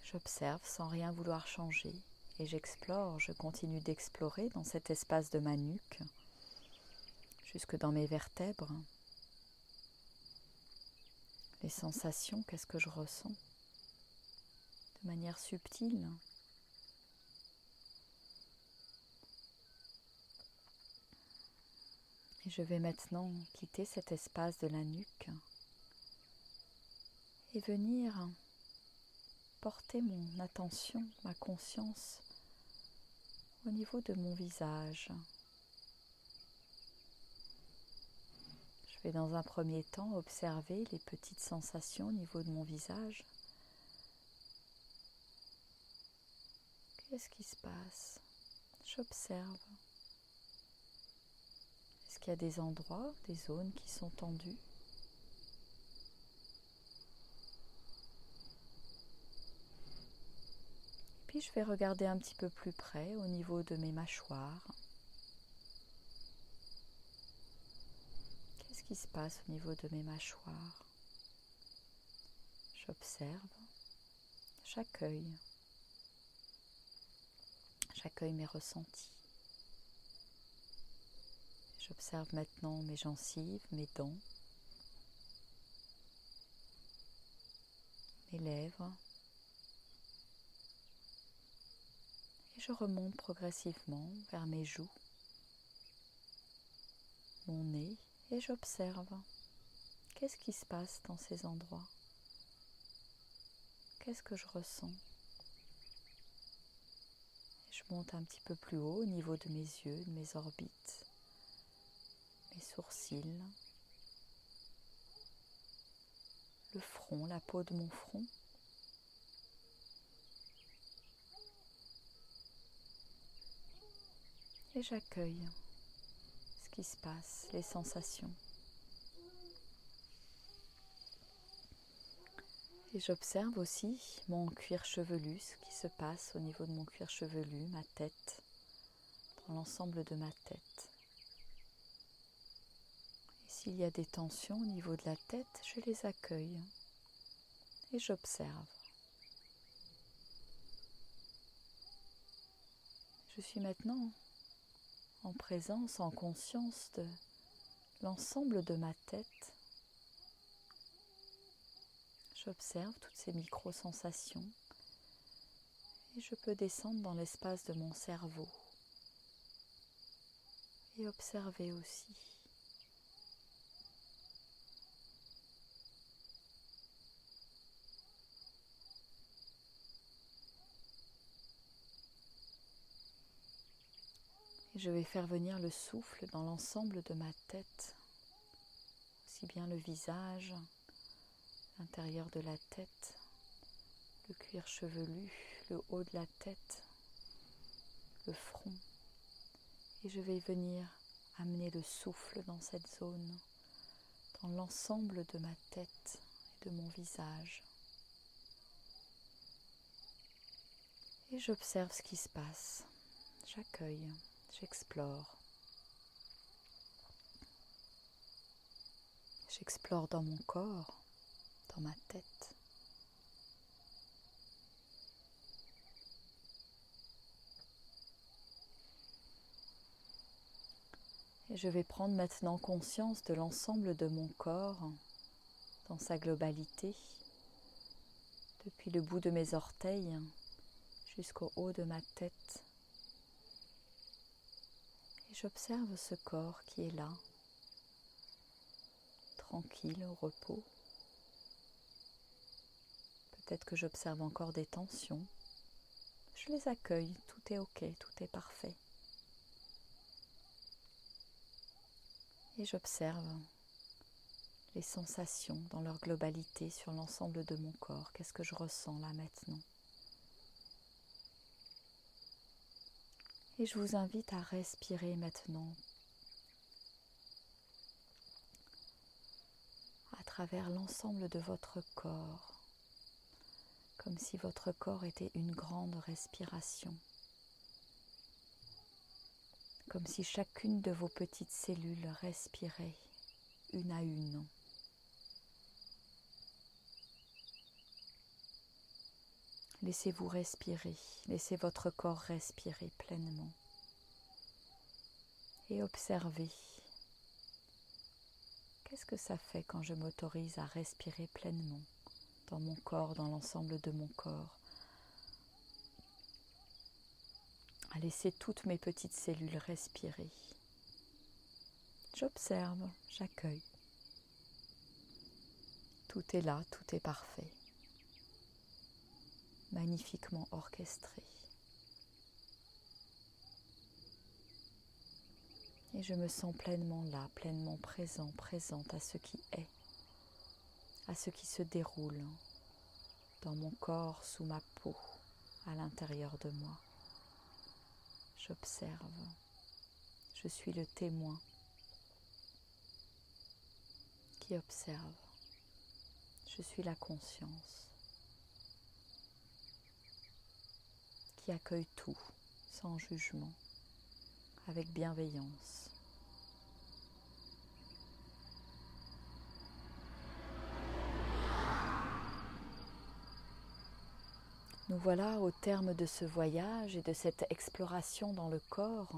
[SPEAKER 1] J'observe sans rien vouloir changer et j'explore, je continue d'explorer dans cet espace de ma nuque, jusque dans mes vertèbres. Les sensations, qu'est-ce que je ressens de manière subtile. Et je vais maintenant quitter cet espace de la nuque et venir porter mon attention, ma conscience au niveau de mon visage. Je vais dans un premier temps observer les petites sensations au niveau de mon visage. Qu'est-ce qui se passe? J'observe. Est-ce qu'il y a des endroits, des zones qui sont tendues? Puis je vais regarder un petit peu plus près au niveau de mes mâchoires. Qu'est-ce qui se passe au niveau de mes mâchoires? J'observe, j'accueille. J'accueille mes ressentis. J'observe maintenant mes gencives, mes dents, mes lèvres. Et je remonte progressivement vers mes joues, mon nez, et j'observe. Qu'est-ce qui se passe dans ces endroits? Qu'est-ce que je ressens? Je monte un petit peu plus haut au niveau de mes yeux, de mes orbites, mes sourcils, le front, la peau de mon front. Et j'accueille ce qui se passe, les sensations. Et j'observe aussi mon cuir chevelu, ce qui se passe au niveau de mon cuir chevelu, ma tête, dans l'ensemble de ma tête. Et s'il y a des tensions au niveau de la tête, je les accueille et j'observe. Je suis maintenant en présence, en conscience de l'ensemble de ma tête. J'observe toutes ces micro-sensations et je peux descendre dans l'espace de mon cerveau et observer aussi. Et je vais faire venir le souffle dans l'ensemble de ma tête, aussi bien le visage, l'intérieur de la tête, le cuir chevelu, le haut de la tête, le front. Et je vais venir amener le souffle dans cette zone, dans l'ensemble de ma tête et de mon visage. Et j'observe ce qui se passe. J'accueille, j'explore. J'explore dans mon corps, dans ma tête. Et je vais prendre maintenant conscience de l'ensemble de mon corps dans sa globalité, depuis le bout de mes orteils jusqu'au haut de ma tête. Et j'observe ce corps qui est là, tranquille, au repos. Peut-être que j'observe encore des tensions. Je les accueille, tout est ok, tout est parfait. Et j'observe les sensations dans leur globalité sur l'ensemble de mon corps. Qu'est-ce que je ressens là maintenant? Et je vous invite à respirer maintenant à travers l'ensemble de votre corps, comme si votre corps était une grande respiration, comme si chacune de vos petites cellules respirait une à une. Laissez-vous respirer, laissez votre corps respirer pleinement et observez. Qu'est-ce que ça fait quand je m'autorise à respirer pleinement dans mon corps, dans l'ensemble de mon corps, à laisser toutes mes petites cellules respirer. J'observe, j'accueille. Tout est là, tout est parfait, magnifiquement orchestré. Et je me sens pleinement là, pleinement présent, présente à ce qui est, à ce qui se déroule dans mon corps, sous ma peau, à l'intérieur de moi. J'observe, je suis le témoin qui observe, je suis la conscience qui accueille tout sans jugement, avec bienveillance. Nous voilà au terme de ce voyage et de cette exploration dans le corps.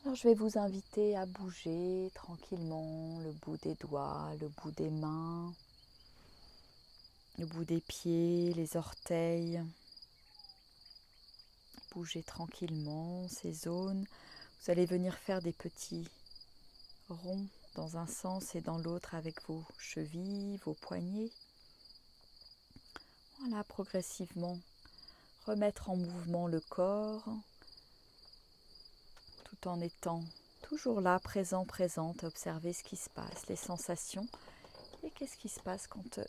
[SPEAKER 1] Alors je vais vous inviter à bouger tranquillement le bout des doigts, le bout des mains, le bout des pieds, les orteils. Bougez tranquillement ces zones. Vous allez venir faire des petits ronds dans un sens et dans l'autre avec vos chevilles, vos poignets. Voilà, progressivement, remettre en mouvement le corps, tout en étant toujours là, présent, présente, observer ce qui se passe, les sensations. Et qu'est-ce qui se passe quand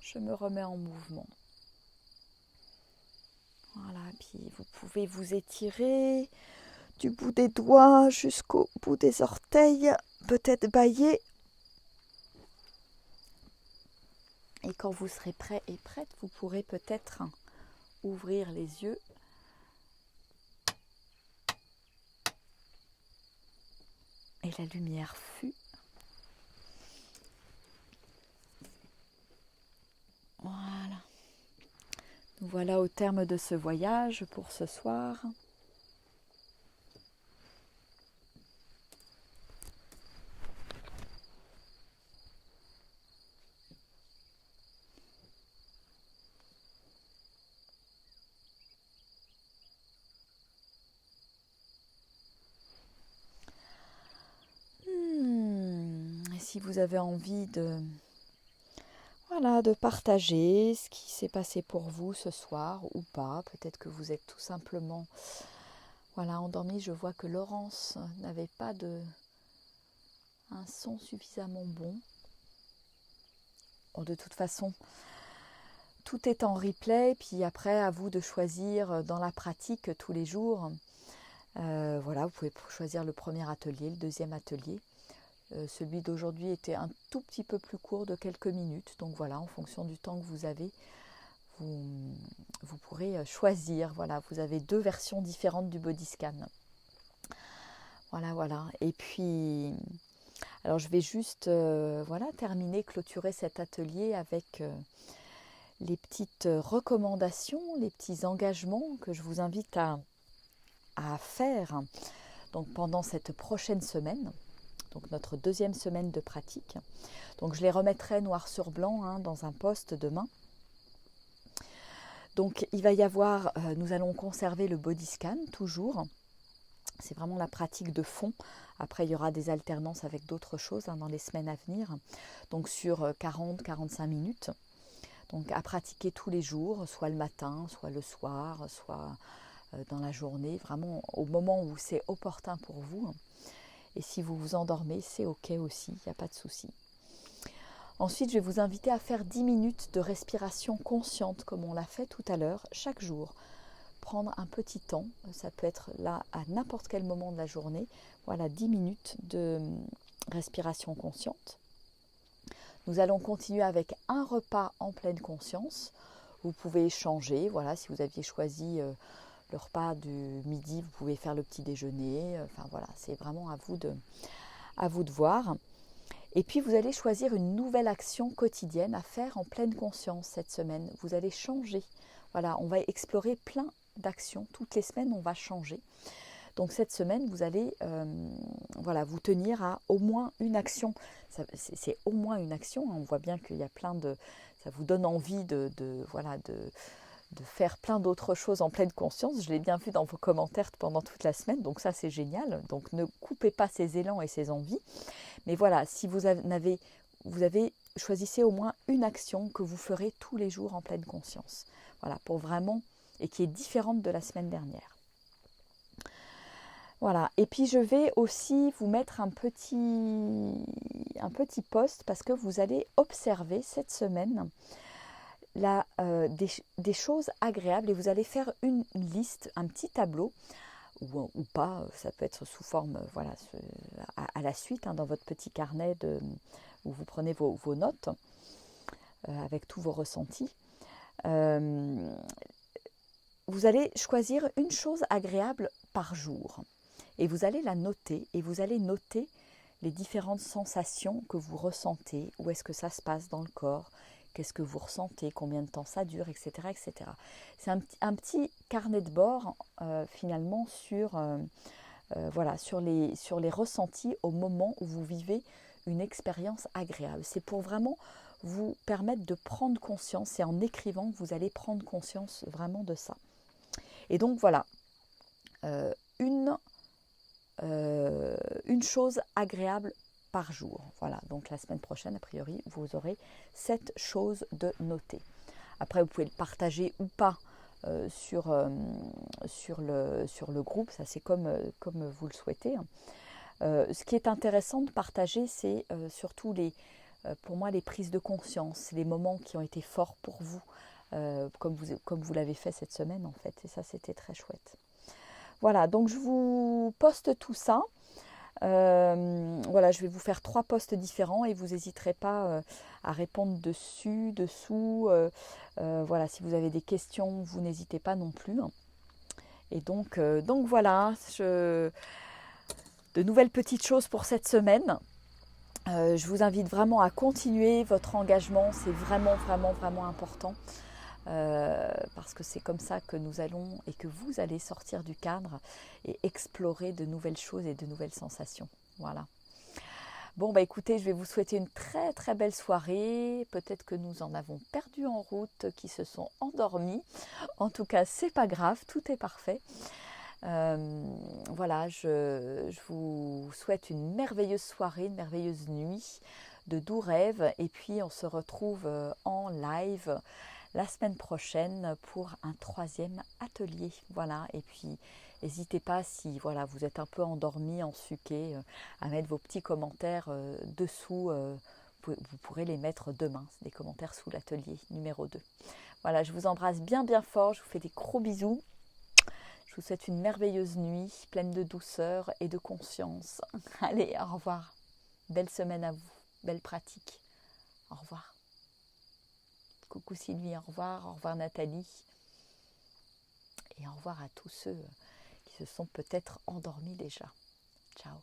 [SPEAKER 1] je me remets en mouvement? Voilà, puis vous pouvez vous étirer du bout des doigts jusqu'au bout des orteils, peut-être bâiller. Et quand vous serez prêt et prête, vous pourrez peut-être ouvrir les yeux. Et la lumière fut. Voilà. Nous voilà au terme de ce voyage pour ce soir. Et si vous avez envie de partager ce qui s'est passé pour vous ce soir ou pas, peut-être que vous êtes tout simplement Voilà, endormie, je vois que Laurence n'avait pas un son suffisamment bon. Bon, de toute façon, tout est en replay, puis après, à vous de choisir dans la pratique tous les jours. Voilà, vous pouvez choisir le premier atelier, le deuxième atelier. Celui d'aujourd'hui était un tout petit peu plus court de quelques minutes. Donc voilà, en fonction du temps que vous avez, vous pourrez choisir. Voilà, vous avez 2 versions différentes du body scan. Voilà. Et puis, alors je vais juste terminer, clôturer cet atelier avec les petites recommandations, les petits engagements que je vous invite à faire donc pendant cette prochaine semaine, donc notre 2e semaine de pratique. Donc je les remettrai noir sur blanc dans un post demain. Donc il va y avoir, nous allons conserver le body scan toujours. C'est vraiment la pratique de fond. Après, il y aura des alternances avec d'autres choses dans les semaines à venir. Donc sur 40-45 minutes. Donc à pratiquer tous les jours, soit le matin, soit le soir, soit dans la journée. Vraiment au moment où c'est opportun pour vous. Et si vous vous endormez, c'est ok aussi, il n'y a pas de souci. Ensuite, je vais vous inviter à faire 10 minutes de respiration consciente, comme on l'a fait tout à l'heure, chaque jour. Prendre un petit temps, ça peut être là à n'importe quel moment de la journée. Voilà, 10 minutes de respiration consciente. Nous allons continuer avec un repas en pleine conscience. Vous pouvez changer, voilà, si vous aviez choisi le repas du midi, vous pouvez faire le petit déjeuner. Enfin voilà, c'est vraiment à vous de voir. Et puis vous allez choisir une nouvelle action quotidienne à faire en pleine conscience cette semaine. Vous allez changer. Voilà, on va explorer plein d'actions. Toutes les semaines, on va changer. Donc cette semaine, vous allez vous tenir à au moins une action. C'est au moins une action. On voit bien qu'il y a plein de... Ça vous donne envie de faire plein d'autres choses en pleine conscience. Je l'ai bien vu dans vos commentaires pendant toute la semaine, donc ça c'est génial. Donc ne coupez pas ces élans et ces envies. Mais voilà, si vous avez choisissez au moins une action que vous ferez tous les jours en pleine conscience. Voilà, pour vraiment, et qui est différente de la semaine dernière. Voilà, et puis je vais aussi vous mettre un petit post parce que vous allez observer cette semaine des choses agréables et vous allez faire une liste, un petit tableau ou pas, ça peut être sous forme à la suite dans votre petit carnet où vous prenez vos notes avec tous vos ressentis. Vous allez choisir une chose agréable par jour et vous allez la noter et vous allez noter les différentes sensations que vous ressentez, où est-ce que ça se passe dans le corps, qu'est-ce que vous ressentez, combien de temps ça dure, etc. etc. C'est un petit carnet de bord finalement sur les ressentis au moment où vous vivez une expérience agréable. C'est pour vraiment vous permettre de prendre conscience, et en écrivant, vous allez prendre conscience vraiment de ça. Et donc voilà, une chose agréable par jour. Voilà, donc la semaine prochaine, a priori, vous aurez 7 choses de noter. Après, vous pouvez le partager ou pas sur le groupe, ça c'est comme vous le souhaitez. Ce qui est intéressant de partager, c'est surtout pour moi les prises de conscience, les moments qui ont été forts pour vous, comme vous l'avez fait cette semaine en fait, et ça c'était très chouette. Voilà, donc je vous poste tout ça. Je vais vous faire 3 posts différents et vous n'hésiterez pas à répondre dessous. Si vous avez des questions, vous n'hésitez pas non plus. Et donc voilà, de nouvelles petites choses pour cette semaine. Je vous invite vraiment à continuer votre engagement, c'est vraiment important. Parce que c'est comme ça que nous allons et que vous allez sortir du cadre et explorer de nouvelles choses et de nouvelles sensations. Voilà. Bon, écoutez, je vais vous souhaiter une très très belle soirée. Peut-être que nous en avons perdu en route, qui se sont endormis. En tout cas, c'est pas grave, tout est parfait. Je vous souhaite une merveilleuse soirée, une merveilleuse nuit, de doux rêves. Et puis, on se retrouve en live la semaine prochaine pour un 3e atelier. Voilà, et puis N'hésitez pas, si voilà, vous êtes un peu endormi, ensuqué, à mettre vos petits commentaires dessous. Vous pourrez les mettre demain, c'est des commentaires sous l'atelier numéro 2. Voilà, je vous embrasse bien bien fort, je vous fais des gros bisous. Je vous souhaite une merveilleuse nuit, pleine de douceur et de conscience. Allez, au revoir. Belle semaine à vous, belle pratique. Au revoir. Coucou Sylvie, au revoir Nathalie. Et au revoir à tous ceux qui se sont peut-être endormis déjà. Ciao.